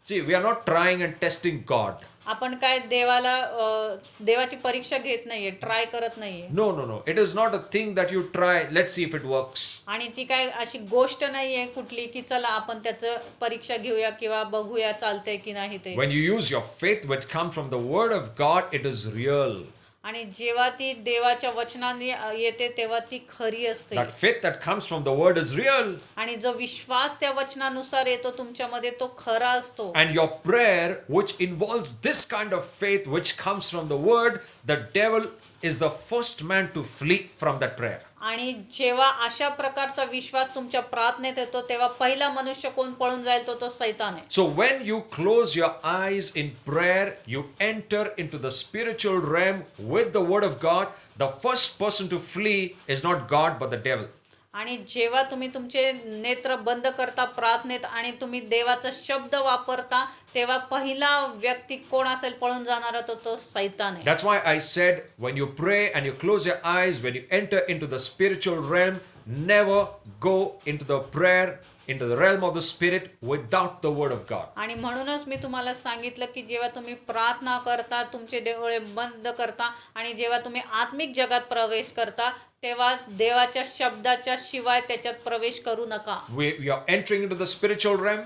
See, we are not trying and testing God. आपण काय देवाची परीक्षा घेत नाहीये, ट्राय करत नाहीये. No, no, no. It is not a thing that you try. Let's see if it works. आणि ती काय अशी गोष्ट नाहीये कुठली की चला आपण त्याचं परीक्षा घेऊया किंवा बघूया चालतंय की नाही ते. When you use your faith, which comes from the word of God, it is real. आणि जेव्हा ती देवाच्या वचनाने येते तेव्हा ती खरी असते. That faith that comes from the word is real. आणि जो विश्वास त्या वचनानुसार येतो तुमच्यामध्ये तो खरा असतो. And your prayer, which involves this kind of faith, which comes from the word, the devil is the first man to flee from that prayer. आणि जेव्हा अशा प्रकारचा विश्वास तुमच्या प्रार्थनेत येतो तेव्हा पहिला मनुष्य कोण पळून जाईल तो सैतान आहे. So when you close your eyes in prayer, you enter into the spiritual realm with the word of God. The first person to flee is not God but the devil. आणि जेव्हा तुम्ही तुमचे नेत्र बंद करता प्रार्थनेत आणि तुम्ही देवाचा शब्द वापरता तेव्हा पहिला व्यक्ती कोण असेल पळून जाणारा तो सैतान आहे. That's why I said, when you pray and you close your eyes, when you enter into the spiritual realm, never go into the prayer, into the realm of the spirit without the word of God. आणि म्हणूनच मी तुम्हाला सांगितलं की जेव्हा तुम्ही प्रार्थना करता, तुमचे डोळे बंद करता आणि जेव्हा तुम्ही आत्मिक जगात प्रवेश करता तेव्हा देवाच्या शब्दाच्या शिवाय त्याच्यात प्रवेश करू नका. We are entering into the spiritual realm.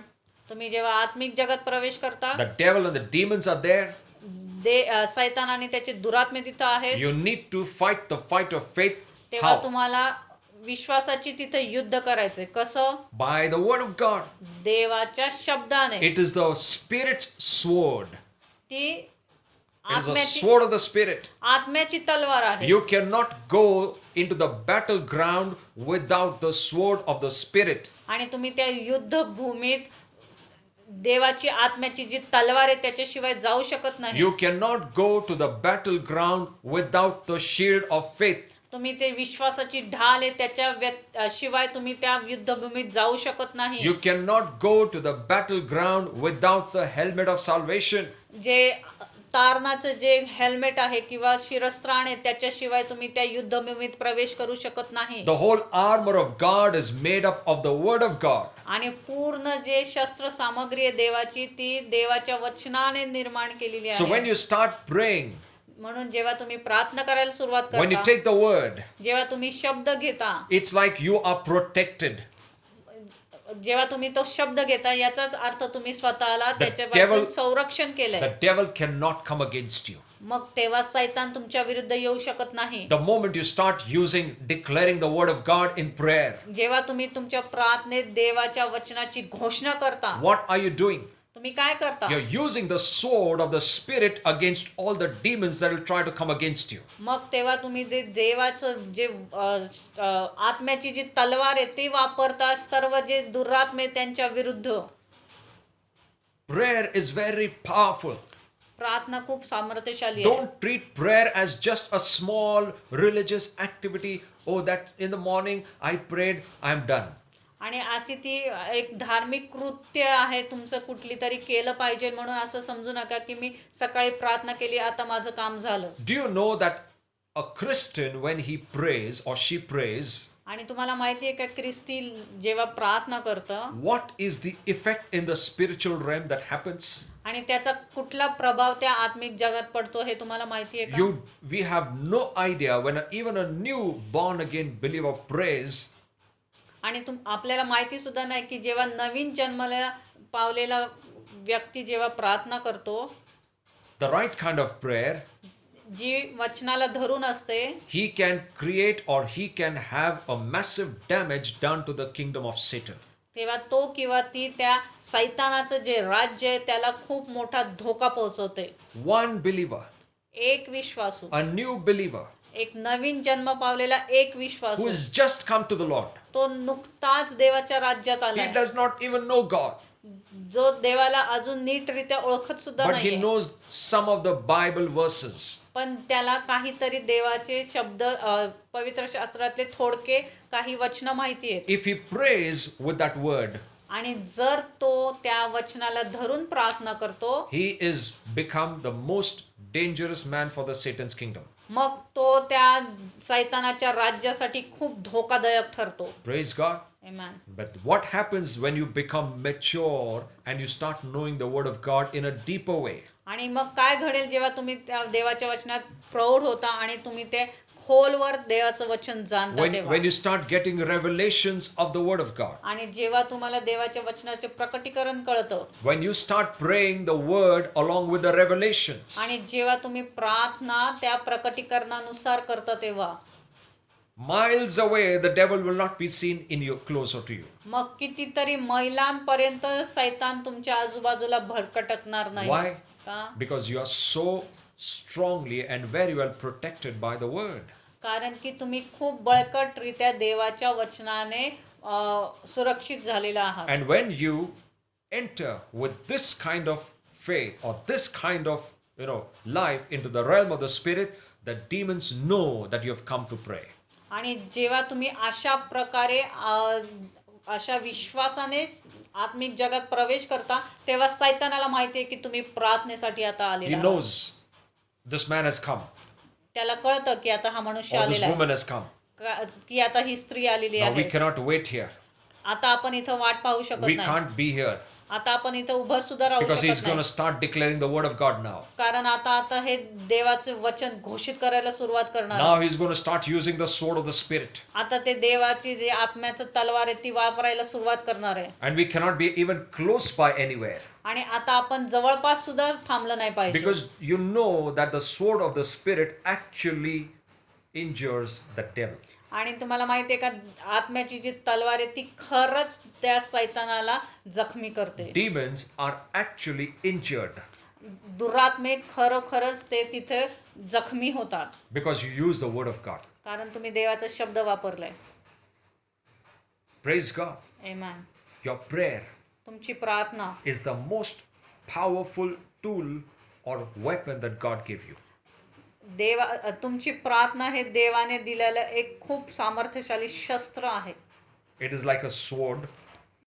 तुम्ही जेव्हा आत्मिक जगात प्रवेश करता The devil and the demons are there. सैतान आणि त्याचे दुरात्मे तिथं आहेत. You need to fight the fight of faith. तेव्हा How? तुम्हाला विश्वासाची तिथे युद्ध करायचंय. कसं? By the word of God. देवाच्या शब्दाने. It is the spirit's sword. ती It is the sword of the spirit. आत्म्याची तलवार आहे. You cannot go into the battleground without the sword of the spirit. आणि तुम्ही त्या युद्धभूमीत देवाची आत्म्याची जी तलवार आहे त्याच्याशिवाय जाऊ शकत नाही. You cannot go to the battleground without the shield of faith. तुम्ही ते विश्वासाची ढाल आहे त्याच्या शिवाय तुम्ही त्या युद्धभूमीत जाऊ शकत नाही. You cannot go to the battleground without the helmet of salvation. जे तारणाचं जे हेल्मेट आहे किंवा शिरस्त्राण आहे त्याच्याशिवाय तुम्ही त्या युद्धभूमीत प्रवेश करू शकत नाही. The whole armor of God is made up of the word of God. आणि पूर्ण जे शस्त्र सामग्री आहे देवाची ती देवाच्या वचनाने निर्माण केलेली So when आहे. you start praying, म्हणून जेव्हा तुम्ही प्रार्थना करायला सुरुवात when you करता, take the word, जेव्हा तुम्ही शब्द घेता, it's like you are protected. जेव्हा तुम्ही तो शब्द घेता याचाच अर्थ तुम्ही स्वतःला devil- त्याच्यापासून संरक्षण The केलंय. devil cannot come against you. मग तेव्हा सैतान तुमच्या विरुद्ध येऊ शकत नाही. The moment you start declaring the word of God in prayer, जेव्हा तुम्ही तुमच्या प्रार्थनेत देवाच्या वचनाची घोषणा करता, what are you doing? तुम्ही काय करता? You're using the sword of the spirit against all the demons that will try to come against you. मग तेव्हा तुम्ही देवाचं जे आत्म्याची जी तलवार आहे ती वापरता सर्व जे दुरात्मे त्यांच्या विरुद्ध. Prayer is very powerful. प्रार्थना खूप सामर्थ्यशाली आहे. Don't treat prayer as just a small religious activity. Oh, that in the morning I prayed, I'm done. आणि अशी ती एक धार्मिक कृत्य आहे तुमचं, कुठली तरी केलं पाहिजे म्हणून असं समजू नका की मी सकाळी प्रार्थना केली आता माझं काम झालं. Do you know that a Christian, when he prays or she prays, आणि तुम्हाला माहिती आहे का, ख्रिस्ती जेव्हा प्रार्थना करतं what is the effect in the spiritual realm that happens? आणि त्याचा कुठला प्रभाव त्या आत्मिक जगात पडतो हे तुम्हाला माहिती आहे का? We have no idea when even a new born again believer prays, आणि आपल्याला माहिती सुद्धा नाही की जेव्हा नवीन जन्माला पावलेला व्यक्ती जेव्हा प्रार्थना करतो, the right kind of prayer, जी वचनाला धरून असते, he can create or he can have a massive damage done to the kingdom of Satan. तेव्हा तो किंवा ती त्या सैतानाचं जे राज्य आहे त्याला खूप मोठा धोका पोहोचवते. One believer, एक विश्वासू, a new believer एक नवीन जन्म पावलेला एक who विश्वासू, has just come to the Lord, तो नुकताच देवाच्या राज्यात he आला, does not even know God, जो देवाला अजून नीटरित्या ओळखत सुद्धा but he नाही, knows some of the Bible verses. पण त्याला काहीतरी देवाचे शब्द पवित्र शास्त्रातले थोडके काही वचन माहिती आहेत. If he prays with that word, आणि जर तो त्या वचनाला धरून प्रार्थना करतो, he is become the most dangerous man for the Satan's kingdom. मग तो त्या सैतानाच्या राज्यासाठी खूप धोकादायक ठरतो. Praise God. Amen. But what happens when you become mature and you start knowing the word of God in a deeper way? आणि मग काय घडेल जेव्हा तुम्ही त्या देवाच्या वचनात प्रौढ होता आणि तुम्ही ते खोलवर देवाचं वचन जाणता तेव्हा, When you start getting revelations of the word of God, आणि जेव्हा तुम्हाला देवाच्या वचनाचे प्रकटीकरण कळतं, when you start praying the word along with the revelations, आणि जेव्हा तुम्ही प्रार्थना त्या प्रकटीकरणानुसार करता तेव्हा miles away the devil will not be seen in you closer to you. मग कितीतरी मैलांपर्यंत सैतान तुमच्या आजूबाजूला भरकटकणार नाही. Why? का? Because you are so strongly and very well protected by the word. कारण की तुम्ही खूप बळकटरित्या देवाच्या वचनाने सुरक्षित झालेला आहात. And when you enter with this kind of faith or this kind of life into the realm of the spirit, the demons know that you have come to pray. आणि जेव्हा तुम्ही अशा प्रकारे अशा विश्वासाने आत्मिक जगात प्रवेश करता तेव्हा सैतानाला माहिती आहे की तुम्ही प्रार्थनेसाठी आता He आलेला आहात. knows this man has come त्याला कळतं की आता हा मनुष्य or this आलेला आहे, woman has come. की आता ही स्त्री आलेली Now we आहे. cannot wait here. आता आपण इथं वाट पाहू शकत We नाही. can't be here आता आपण इथं उभं सुद्धा राहू because he's शकत going to नाही. start declaring the word of God now. कारण आता हे देवाचे वचन घोषित करायला सुरुवात करणार Now आहे. he's going to start using the sword of the spirit. आता ते देवाची जे आत्म्याचं तलवार आहे ती वापरायला सुरुवात करणार आहे. And we cannot be even close by anywhere आणि आता आपण जवळपास सुद्धा थांबलं नाही पाहिजे. because you know that the sword of the spirit actually injures the devil. आणि तुम्हाला माहिती आहे का, आत्म्याची जी तलवार आहे ती खरंच त्या सैतानाला जखमी करते. Demons are actually injured दुरात्मे खरोखरच ते तिथे जखमी होतात because you use the word of God. कारण तुम्ही देवाचा शब्द वापरलाय. Praise God. Amen. Your prayer तुमची प्रार्थना is the most powerful tool or weapon that God gave you. तुमची प्रार्थना हे देवाने दिलेलं एक खूप सामर्थ्यशाली शस्त्र आहे. It is like a sword,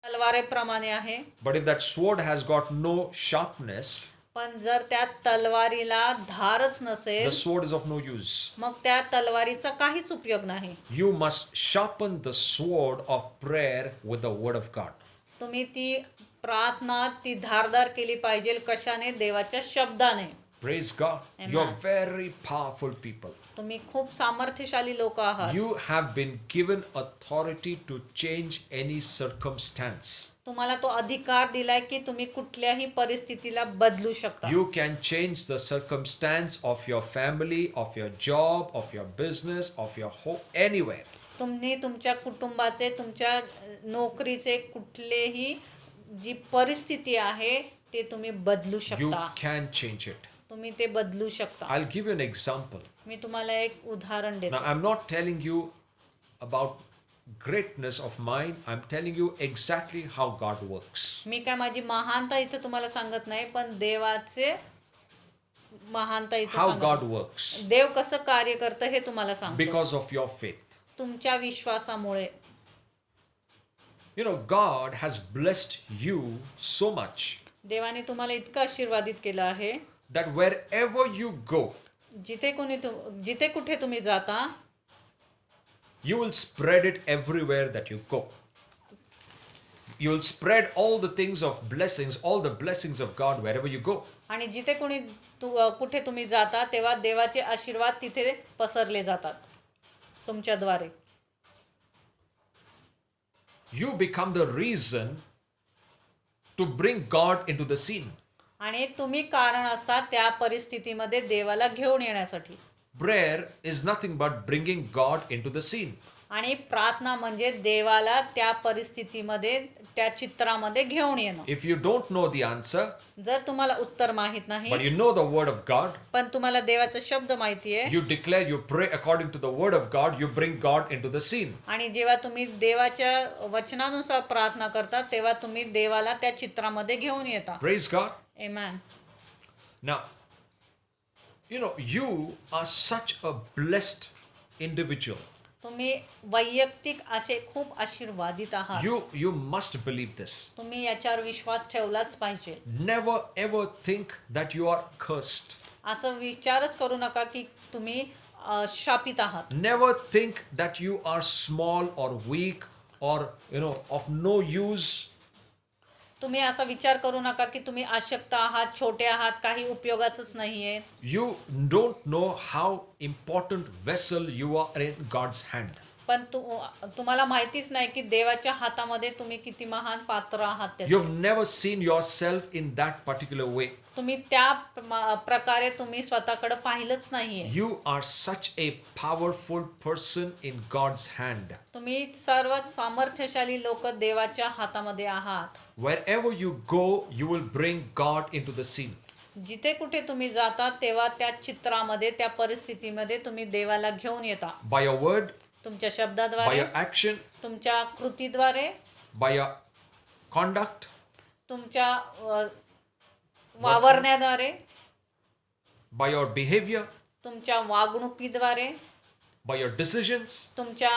तलवारेप्रमाणे आहे. but if that sword has got no sharpness, पण जर त्या तलवारीला धारच the नसेल sword is of no use. मग त्या तलवारीचा काहीच उपयोग नाही. You must sharpen the sword of prayer with the word of God. तुम्ही ती प्रार्थना ती धारदार केली पाहिजे. कशाने? देवाच्या शब्दाने. Praise God. Amen. You're very powerful people. तुम्ही खूप सामर्थ्यशाली लोक आहात. You have been given authority to change any circumstance. तुम्हाला तो अधिकार दिलाय की तुम्ही कुठल्याही परिस्थितीला बदलू शकता. You can change the circumstance of your family, of your job, of your business, of your home, anywhere. तुम्ही तुमच्या कुटुंबाचे, तुमच्या नोकरीचे कुठलेही जी परिस्थिती आहे ते तुम्ही बदलू You शकता. can change it. तुम्ही ते बदलू शकता. I'll give you an example. मी तुम्हाला एक उदाहरण Now, देतो. I'm not telling you about greatness of mine. I'm telling you exactly how God works. मी काय माझी महानता इथे तुम्हाला सांगत नाही, पण देवाचे महानता इथे how सांगत God आहे. works देव कसं कार्य करतं हे तुम्हाला सांगतो because of your faith. तुमच्या विश्वासामुळे. God has blessed you so much देवाने तुम्हाला इतकं आशीर्वादित केलं आहे, that wherever you go, जिथे कुठे तुम्ही जाता you will spread it everywhere that you go. You will spread all the things of blessings, all the blessings of God wherever you go. आणि जिथे कुठे तुम्ही जाता तेव्हा देवाचे आशीर्वाद तिथे पसरले जातात तुमच्याद्वारे. You become the reason to bring God into the scene. आणि तुम्ही कारण असता त्या परिस्थितीमध्ये देवाला घेऊन येण्यासाठी. Prayer is nothing but bringing God into the scene. आणि प्रार्थना म्हणजे देवाला त्या परिस्थितीमध्ये त्या चित्रामध्ये घेऊन येणं. If you don't know the answer, जर तुम्हाला उत्तर माहित नाही but you know the word of God, पण तुम्हाला देवाचा शब्द माहिती आहे you declare, you pray according to the word of God, you bring God into the scene. आणि जेव्हा तुम्ही देवाच्या वचनानुसार प्रार्थना करता तेव्हा तुम्ही देवाला त्या चित्रामध्ये घेऊन येता. Praise God. Amen. Now, you are such a blessed individual. तुम्ही वैयक्तिक असे खूप आशीर्वादित आहात. You must believe this. तुम्ही याच्यावर विश्वास ठेवलाच पाहिजे. Never ever think that you are cursed. असं विचारच करू नका की तुम्ही शापित आहात. Never think that you are small or weak or of no use. तुम्ही असा विचार करू नका की तुम्ही अशक्त आहात, छोटे आहात, काही उपयोगाचंच नाहीये. You don't know how important vessel you are in God's hand. पण तुम्हाला माहितीच नाही की देवाच्या हातामध्ये तुम्ही किती महान पात्र आहात त्याचे. You've never seen yourself in that particular way. तुम्ही त्या प्रकारे तुम्ही स्वतःकडे पाहिलंच नाहीये. You are such a powerful person in God's hand. तुम्ही सर्व सामर्थ्यशाली लोक देवाच्या हातामध्ये आहात. Wherever you go, you will bring God into the scene. जिथे कुठे तुम्ही जाता तेव्हा त्या चित्रामध्ये त्या परिस्थितीमध्ये तुम्ही देवाला घेऊन येता. By your word, तुमच्या by शब्दाद्वारे, your action, तुमच्या कृतीद्वारे, by your conduct, तुमच्या वावरण्याद्वारे, by your behavior, तुमच्या वागणुकीद्वारे, by your decisions, तुमच्या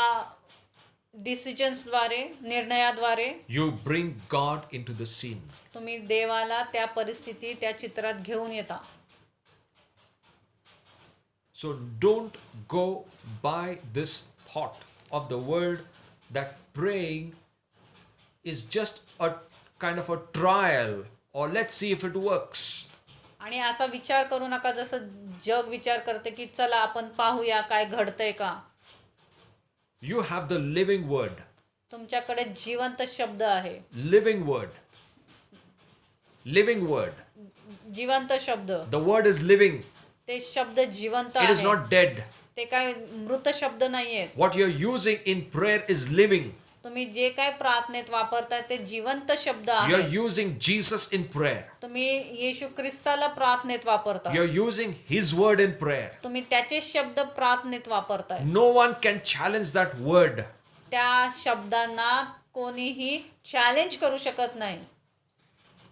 डिसिजन्सद्वारे, निर्णयाद्वारे you bring God into the scene. तुम्ही देवाला त्या परिस्थिती त्या चित्रात घेऊन येता. So don't go by this thought of the world that praying is just a kind of a trial or let's see if it works. आणि असा विचार करू नका जसं जग विचार करते की चला आपण पाहूया काय घडतंय का. You have the living word. तुमच्याकडे जिवंत शब्द आहे. Living word. Living word. जिवंत शब्द. The word is living. ते शब्द जिवंत It is आहे. not dead. ते काय मृत शब्द नाहीयेत. What you're using in prayer is living. तुम्ही जे काय प्रार्थनेत वापरताय ते जिवंत शब्द You're आहे. using Jesus in prayer. तुम्ही येशू ख्रिस्ताला प्रार्थनेत वापरता. You're using His word in prayer. तुम्ही त्याचे शब्द प्रार्थनेत वापरताय. No one can challenge that word. त्या शब्दांना कोणीही चॅलेंज करू शकत नाही,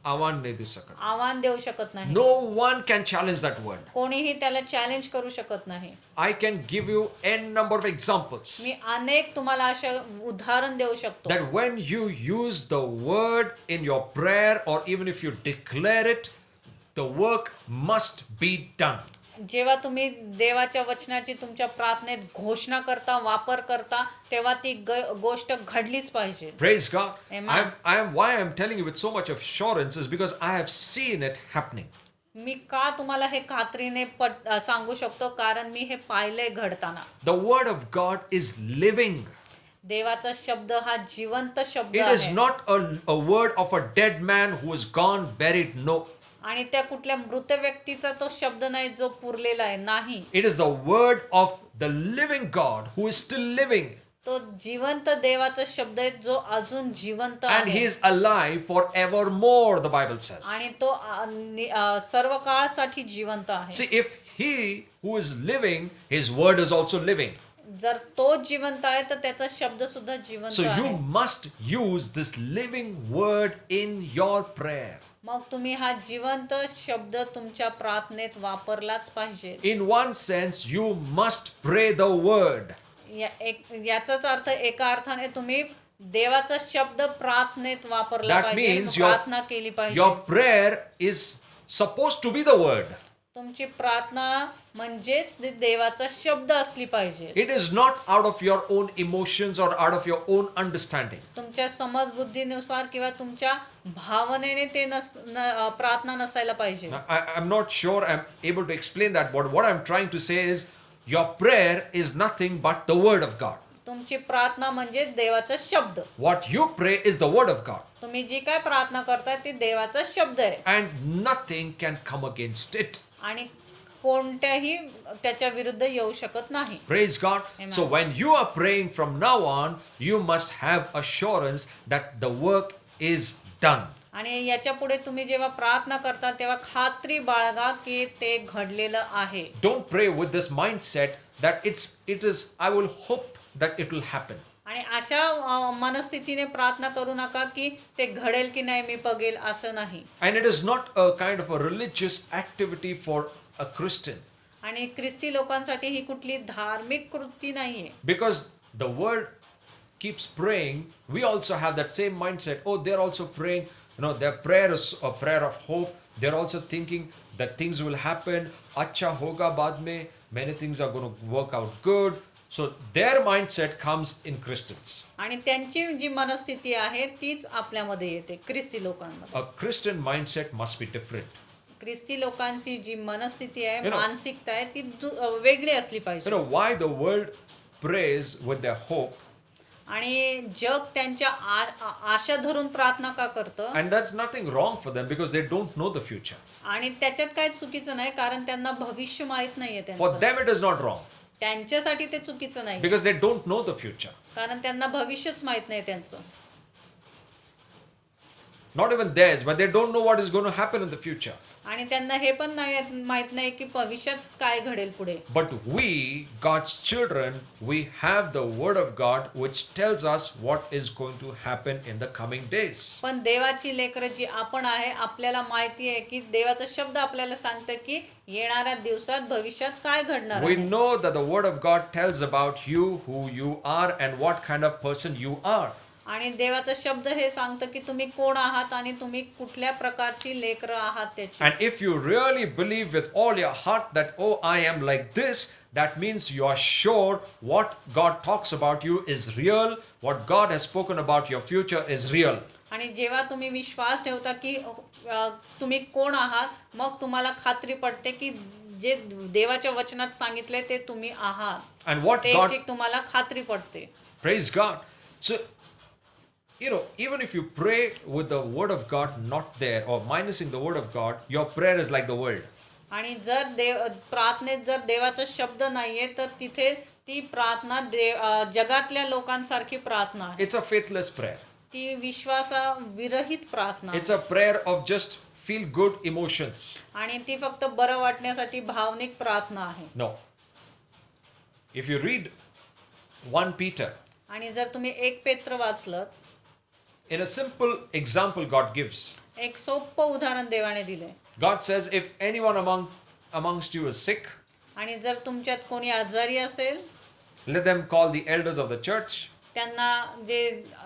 आव्हान नाही देऊ शकत. आव्हान देऊ शकत नाही. No one can challenge that word. कोणीही त्याला चॅलेंज करू शकत नाही. I can give you n number of examples मी अनेक तुम्हाला असे उदाहरण देऊ शकतो that when you use the word in your prayer or even if you declare it, the work must be done. जेव्हा तुम्ही देवाच्या वचनाची तुमच्या प्रार्थनेत घोषणा करता, वापर करता, तेव्हा ती गोष्ट घडलीच पाहिजे. Praise God. Amen. Why I'm telling you with so much assurance is because I have seen it happening. मी का तुम्हाला हे खात्रीने सांगू शकतो कारण मी हे पाहिलंय घडताना. The word of God is living. देवाचा शब्द हा जिवंत शब्द It is आहे. not a word of a dead man who is gone, buried. No. आणि त्या कुठल्या मृत व्यक्तीचा तो शब्द नाही जो पुरलेला आहे. नाही, It is the word of the living God who is still living. तो जिवंत देवाचा शब्द आहे जो अजून जिवंत And he आहे. is alive forevermore, the Bible says. आणि तो सर्व काळासाठी जिवंत आहे. See, if he who is living, his word is also living. जर तो जिवंत आहे तर त्याचा शब्द सुद्धा जिवंत So you आहे. must use this living word in your prayer. मग तुम्ही हा जिवंत शब्द तुमच्या प्रार्थनेत वापरलाच पाहिजे. In one sense, you must pray the word. याचाच अर्थ एका अर्थाने तुम्ही देवाचा शब्द प्रार्थनेत वापरला That पाहिजे, means प्रार्थना केली पाहिजे. your prayer is supposed to be the word. तुमची प्रार्थना म्हणजेच देवाचा शब्द असली पाहिजे. It is not out of your own emotions or out of your own understanding. तुमच्या समजबुद्धीनुसार किंवा तुमच्या भावनेने ते प्रार्थना नसायला पाहिजे. I'm not sure I'm able to explain that, but what I'm trying to say is your prayer is nothing but the word of God. तुमची प्रार्थना म्हणजे देवाचा शब्द. What you pray is the word of God. तुम्ही जी काय प्रार्थना करताय ती देवाचा शब्द आहे. And nothing can come against it. आणि कोणत्याही त्याच्या विरुद्ध येऊ शकत नाही. Praise God. Amen. So when you are praying from now on, you must have assurance that the work is done. आणि याच्या पुढे तुम्ही जेव्हा प्रार्थना करता तेव्हा खात्री बाळगा की ते घडलेलं आहे. Don't pray with this mindset that it is I will hope that it will happen. आणि अशा मनस्थितीने प्रार्थना करू नका की ते घडेल की नाही मी बघेल असं नाही. And it is not a kind of a religious activity for a Christian. आणि ख्रिस्ती लोकांसाठी ही कुठली धार्मिक कृती नाहीये. Because the world keeps praying, we also have that same mindset. Oh, they're also praying. Their prayer is a prayer of hope. They're also thinking that things will happen. Acha hoga baad mein. Many things are going to work out good. So their mindset comes in Christians. आणि त्यांची जी मनस्थिती आहे तीच आपल्यामध्ये येते ख्रिस्ती लोकांमध्ये. A Christian mindset must be different. ख्रिस्ती लोकांची जी मनस्थिती आहे, You know- मानसिकता आहे ती वेगळी असली पाहिजे. Why the world prays with their hope, आणि जग त्यांच्या आशा धरून प्रार्थना का करतं? and that's nothing wrong for them because they don't know the future. आणि त्याच्यात काय चुकीचं नाही कारण त्यांना भविष्य माहित नाहीये For त्यांचं. them it is not wrong त्यांच्यासाठी ते चुकीचं नाही because they don't know the future. कारण त्यांना भविष्यच माहित नाही त्यांचं. Not even theirs, but they don't know what is going to happen in the future. आणि त्यांना हे पण नाही माहित नाही की भविष्यात काय घडेल पुढे. But we, God's children, we have the word of God which tells us what is going to happen in the coming days. पण देवाची लेकरं जी आपण आहे आपल्याला माहिती आहे की देवाचा शब्द आपल्याला सांगतं की येणाऱ्या दिवसात भविष्यात काय घडणार We आहे. know that the word of God tells about you, who you are, and what kind of person you are. आणि देवाचा शब्द हे सांगतं की तुम्ही कोण आहात आणि तुम्ही कुठल्या प्रकारची लेकरं आहात त्याची. And if you really believe with all your heart that, oh, I am like this, that means you are sure what God talks about you is real, what God has spoken about your future is real. आणि जेव्हा तुम्ही विश्वास ठेवता की तुम्ही कोण आहात मग तुम्हाला खात्री पडते की जे देवाच्या वचनात सांगितले ते तुम्ही आहात. And what God, त्याची तुम्हाला खात्री पडते. praise God. So, even if you pray with the word of God not there or minusing the word of God, your prayer is like the world. आणि जर प्रार्थनेत जर देवाचा शब्द नाहीये तर तिथे ती प्रार्थना जगातल्या लोकांसारखी प्रार्थना आहे. It's a faithless prayer. ती विश्वासाविरहित प्रार्थना आहे. It's a prayer of just feel good emotions. आणि ती फक्त बरं वाटण्यासाठी भावनिक प्रार्थना आहे. No. If you read 1 Peter, आणि जर तुम्ही 1 पेत्र वाचलं, in a simple example God gives, एक सोपं उदाहरण देवाने दिले. God says, if anyone amongst you is sick, आणि जर तुमच्यात कोणी आजारी असेल let them call the elders of the church, त्यांना जे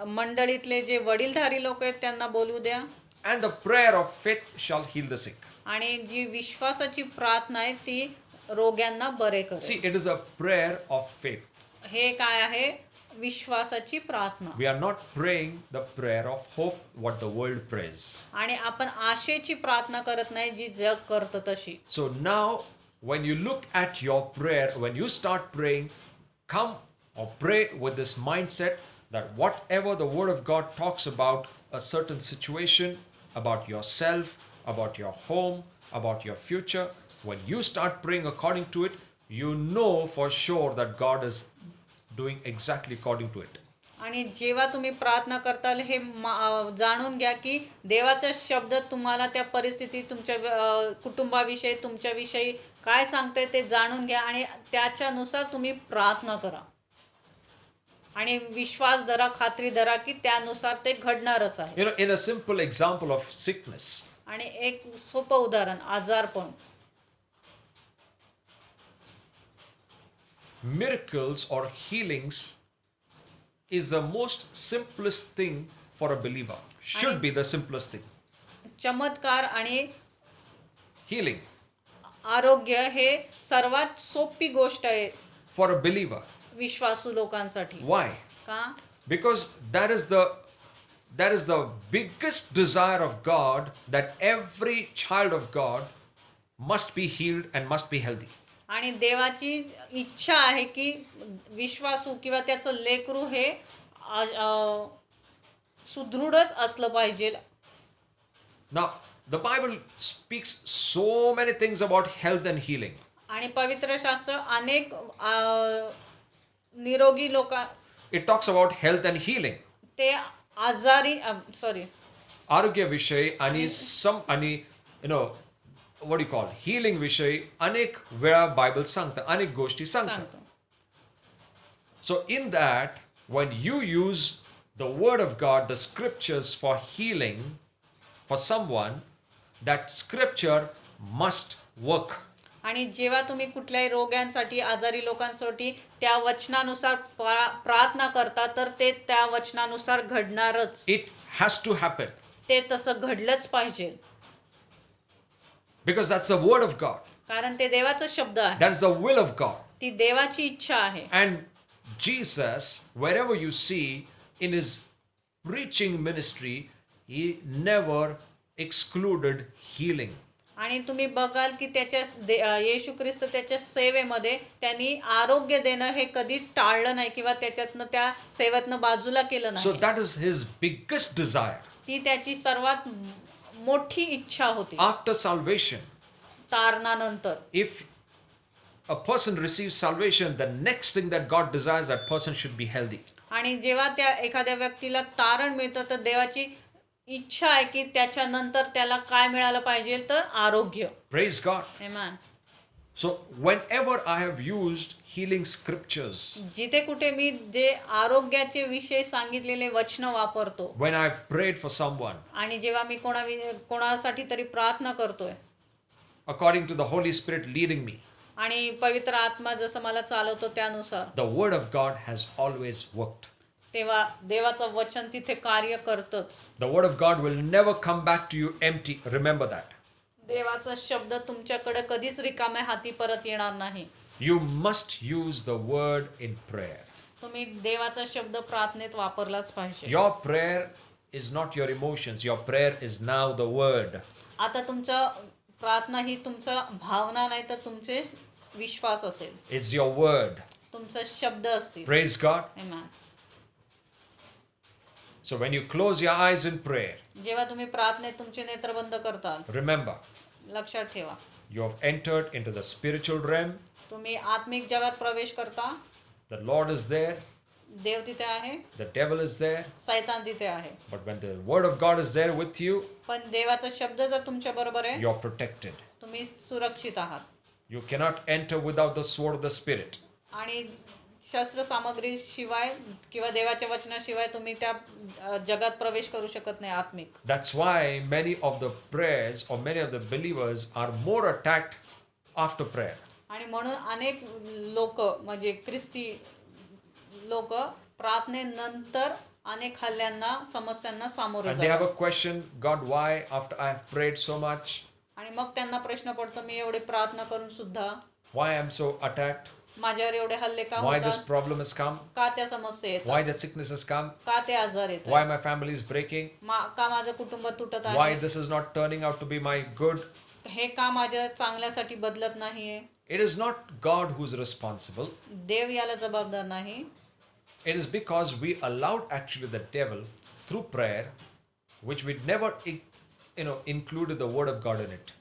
मंडळीतले जे वडीलधारी लोक आहेत त्यांना बोलू द्या. and the prayer of faith shall heal the sick. आणि जी विश्वासाची प्रार्थना आहे ती रोग्यांना बरे See, करेल. it is a prayer of faith. हे काय आहे? विश्वासाची प्रार्थना. We are not praying the prayer of hope, what the world prays. आणि आपण आशेची प्रार्थना करत नाही जी जग करतं तशी. So now, when you look at your prayer, when you start praying, come or pray with this mindset that whatever the word of God talks about a certain situation, about yourself, about your home, about your future, when you start praying according to it, you know for sure that God is doing exactly according to it. आणि जेव्हा तुम्ही प्रार्थना करताल हे जाणून घ्या की देवाचा शब्द तुम्हाला त्या परिस्थितीत तुमच्या कुटुंबाविषयी तुमच्याविषयी काय सांगते ते जाणून घ्या आणि त्याच्यानुसार तुम्ही प्रार्थना करा आणि विश्वास धरा, खात्री धरा की त्यानुसार ते घडणारच आहे. In a simple example of sickness, आणि एक सोपं उदाहरण आजारपण. Miracles or healings is the most simplest thing for a believer. Should be the simplest thing. चमत्कार आणि Healing आरोग्य हे सर्वात सोपी गोष्ट आहे for a believer. विश्वासू लोकांसाठी. Why? का? Because that is the biggest desire of God, that every child of God must be healed and must be healthy. आणि देवाची इच्छा आहे की विश्वासू किंवा त्याचं लेकरू हे सुदृढच असलं पाहिजे. Now, the Bible speaks so many things about health and healing. आणि पवित्र शास्त्र अनेक निरोगी लोक It talks about health and healing. ते आजारी आरोग्य विषय आणि what do you call healing विषय अनेक वेळा बायबल सांगतं, अनेक गोष्टी सांगतं. सांगतो. So in that, when you use the word of God, the scriptures for healing for someone, that scripture must work. आणि जेव्हा तुम्ही कुठल्याही रोगांसाठी आजारी लोकांसाठी त्या वचनानुसार प्रार्थना करता तर ते त्या वचनानुसार घडणारच. It has to happen ते तसं घडलंच पाहिजे because that's the word of God. कारण ते देवाचा शब्द आहे. That's the will of God. ती देवाची इच्छा आहे. And Jesus, wherever you see in his preaching ministry, he never excluded healing. आणि तुम्ही बघाल की त्याच्या येशू ख्रिस्त त्याच्या सेवेमध्ये त्यांनी आरोग्य देणं हे कधी टाळलं नाही किंवा त्याच्यातनं त्या सेवेतनं बाजूला केलं So नाही. that is his biggest desire. ती त्याची सर्वात मोठी इच्छा होती. After salvation, तारणानंतर if a person receives salvation, the next thing that God desires, that person should be healthy. आणि जेव्हा त्या एखाद्या व्यक्तीला तारण मिळतं तर देवाची इच्छा आहे की त्याच्यानंतर त्याला काय मिळालं पाहिजे तर आरोग्य. Praise God. Amen. So whenever I have used healing scriptures, जिथे कुठे मी जे आरोग्याचे विषय सांगितलेले वचन वापरतो when I've prayed for someone, आणि जेव्हा मी कोणासाठी तरी प्रार्थना करतोय according to the Holy Spirit leading me, आणि पवित्र आत्मा जसं मला चालवतो त्यानुसार the word of God has always worked. तेव्हा देवाचं वचन तिथे कार्य करतच. The word of God will never come back to you empty. Remember that. देवाचा शब्द तुमच्याकडे कधीच रिकाम्या हाती परत येणार नाही. You must use the word in prayer. तुम्ही देवाचा शब्द प्रार्थनेत वापरलाच पाहिजे. Your prayer is not your emotions. Your prayer is now the word. आता तुमचं प्रार्थना ही तुमचा भावना नाही तर तुमचे विश्वास असेल. It's your word. तुमचा शब्द असतील. Praise God. Amen. So when you close your eyes in prayer, जेव्हा तुम्ही प्रार्थनेत तुमचे नेत्र बंद करताल remember, लक्षात ठेवा you have entered into the spiritual realm. तुम्ही आत्मिक जगात प्रवेश करता. The Lord is there. देव तिथे आहे. The devil is there. सैतान तिथे आहे. But when the word of God is there with you, पण देवाचा शब्द जर तुमच्या बरोबर आहे you're protected. तुम्ही सुरक्षित आहात. You cannot enter without the sword of the Spirit. आणि शस्त्र सामग्री शिवाय किंवा देवाच्या वचनाशिवाय तुम्ही त्या जगात प्रवेश करू शकत नाही आत्मिक. That's why many of the prayers or many of the believers are more attacked after prayer. आणि म्हणून अनेक लोक म्हणजे ख्रिस्ती लोक प्रार्थनेनंतर अनेक हल्ल्यांना समस्यांना सामोरे And they have जातात. a question, God, why after I have prayed so much, आणि मग त्यांना प्रश्न पडतो मी एवढे प्रार्थना करून सुद्धा why I'm so attacked, माझ्यावर एवढे हल्ले का why this होतात, problem has come, का त्या समस्या येतात, why that sickness has come, का ते आजार येतात, why my family is breaking, का माझं कुटुंब तुटत why आहे, this is not turning out to be my good. हे का माझ्या चांगल्यासाठी बदलत नाहीये. It is not God who's responsible. देव याला जबाबदार नाही. It is because we allowed actually the devil through prayer, which we never included the word of God in it.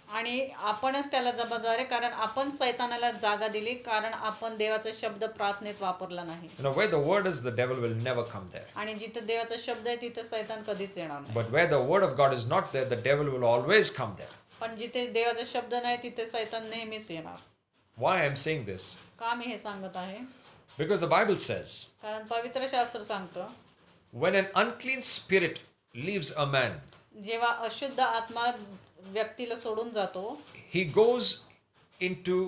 आणि आपणच त्याला जबाबदार आहे कारण आपण सैतानाला जागा दिली कारण आपण देवाचा शब्द प्रार्थनेत वापरला नाही. Where the word is, the devil will never come there. आणि जिथे देवाचा शब्द आहे तिथे सैतान कधीच येणार नाही. But where the word of God is not there, the devil will always come there. पण जिथे देवाचा शब्द नाही तिथे सैतान नेहमीच येणार. Why I am saying this? का मी हे सांगत आहे? Because the Bible says, कारण पवित्र शास्त्र सांगतं when an unclean spirit leaves a man, जेव्हा अशुद्ध आत्मा व्यक्तीला सोडून जातो, he goes into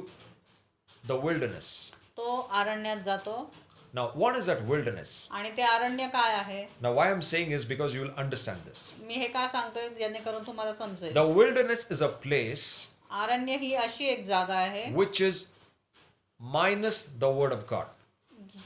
the wilderness. तो अरण्यात जातो. Now, what is that wilderness? आणि ते अरण्य काय आहे? Now, why I'm saying is because you will understand this. मी हे का सांगतोय जेणेकरून तुम्हाला समजेल. The wilderness is a place अरण्य ही अशी एक जागा आहे which is minus the word of God.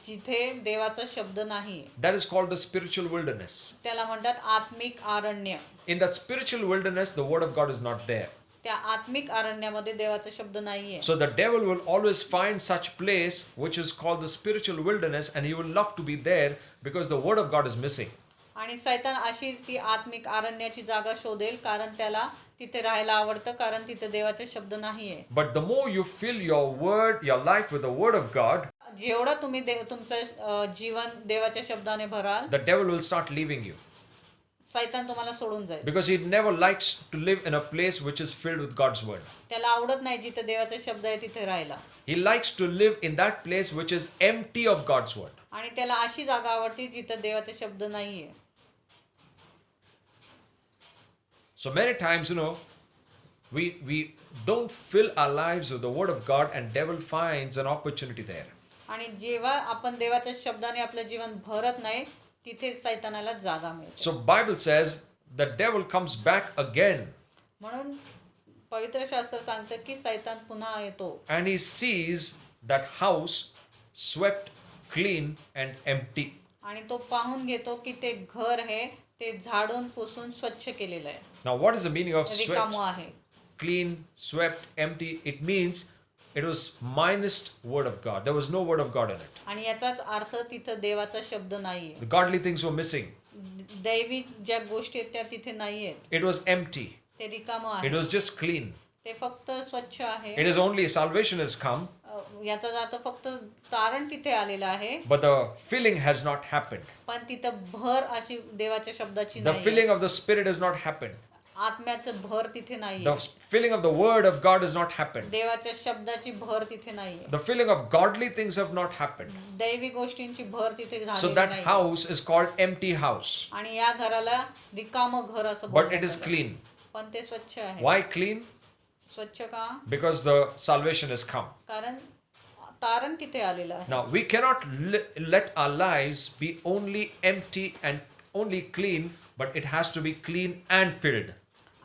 जिथे देवाचा शब्द नाही. That is called the spiritual wilderness. त्याला म्हणतात आत्मिक अरण्य. In that spiritual wilderness, the word of God is not there. त्या आत्मिक अरण्यामध्ये देवाचा शब्द नाहीये. So the devil will always find such place which is called the spiritual wilderness, and he will love to be there because the word of God is missing. आणि सैतान अशी ती आत्मिक अरण्याची जागा शोधेल कारण त्याला तिथे राहायला आवडतं कारण तिथे देवाचे शब्द नाहीये. But the more you fill your life with the word of God, जेवढं तुम्ही तुमचं जीवन देवाच्या शब्दाने भराल, the devil will start leaving you. सैतान तुम्हाला सोडून जाईल. Because he never likes to live in a place which is filled with God's word. त्याला आवडत नाही जिथे देवाचे शब्द आहे तिथे राहायला. He likes to live in that place which is empty of God's word. आणि त्याला अशी जागा आवडते जिथे देवाचे शब्द नाहीये. So many times, we don't fill our lives with the word of God, and devil finds an opportunity there. आणि जेव्हा आपण देवाच्या शब्दाने आपलं जीवन भरत नाही तिथे सैतानाला जागा मिळते. So Bible says the devil comes back again, म्हणून पवित्र शास्त्र सांगतं की सैतान पुन्हा येतो and he sees that house swept clean and empty. आणि तो पाहून घेतो की ते घर आहे ते झाडून पुसून स्वच्छ केलेलं आहे. Now, what is the meaning of swept? रिकामं आहे. Clean, swept, empty. It means it was minus word of God. There was no word of God in it. आणि याचाच अर्थ तिथं देवाचा शब्द नाहीये. The godly things were missing. दैवी ज्या गोष्टी आहेत त्या तिथे नाहीयेत. It was empty. ते रिकामं It आहे. was just clean. ते फक्त स्वच्छ आहे. It is only salvation has come, याचाच अर्थ फक्त तारण तिथे आलेलं आहे but the filling has not happened. पण तिथं भर अशी देवाच्या शब्दाची The नाही. filling of the Spirit has not happened. आत्म्याचं भर तिथे नाही. The filling of the Word of God has not happened. देवाच्या शब्दाची भर तिथे नाहीये. The filling of godly things have not happened. दैवी गोष्टींची भर तिथे So झालेली that नाही. house is called empty house. आणि या घराला रिकामं घर असं But it बोलण्यात is आलं. clean. पण ते स्वच्छ आहे. Why clean? स्वच्छ का? Because the salvation has come. कारण तारण तिथे आलेलं आहे. Now, we cannot let our lives be only empty and only clean, but it has to be clean and filled.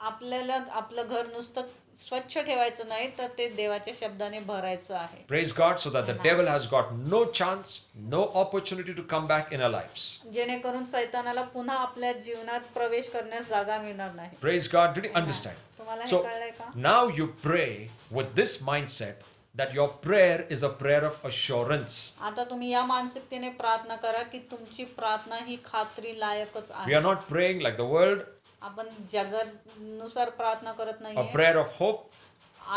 आपल्याला आपलं घर नुसतं स्वच्छ ठेवायचं नाही तर ते देवाच्या शब्दाने भरायचं आहे. Praise God, so that the devil has got no chance, no opportunity to come back in our lives. जेणेकरून सैतानाला पुन्हा आपल्या जीवनात प्रवेश करण्यास जागा मिळणार नाही. Praise God. Did you understand? तुम्हाला हे So कळलंय का? now you pray with this mindset that your prayer is a prayer of assurance. आता तुम्ही या मानसिकतेने प्रार्थना करा की तुमची प्रार्थना ही खात्री लायकच We आहे. are not praying like the world, आपण जगानुसार प्रार्थना करत a नाहीये. prayer of hope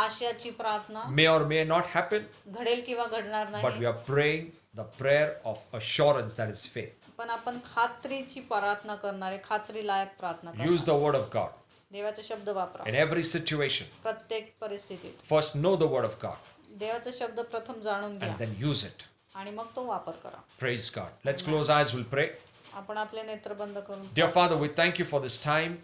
आशाची प्रार्थना may or may not happen, घडेल किंवा घडणार but नाही. we are praying the prayer of assurance, that is faith. पण आपण खात्रीची प्रार्थना करणारे खात्री लायक प्रार्थना Use करणार. the word of God देवाचे शब्द वापरा in every situation. प्रत्येक परिस्थितीत. First, know the word of God देवाचे शब्द प्रथम जाणून घ्या and then use it. आणि मग तो वापर करा. Praise God. Let's close eyes, we'll pray. आपण आपले नेत्र बंद करून Dear Father, we thank you for this time.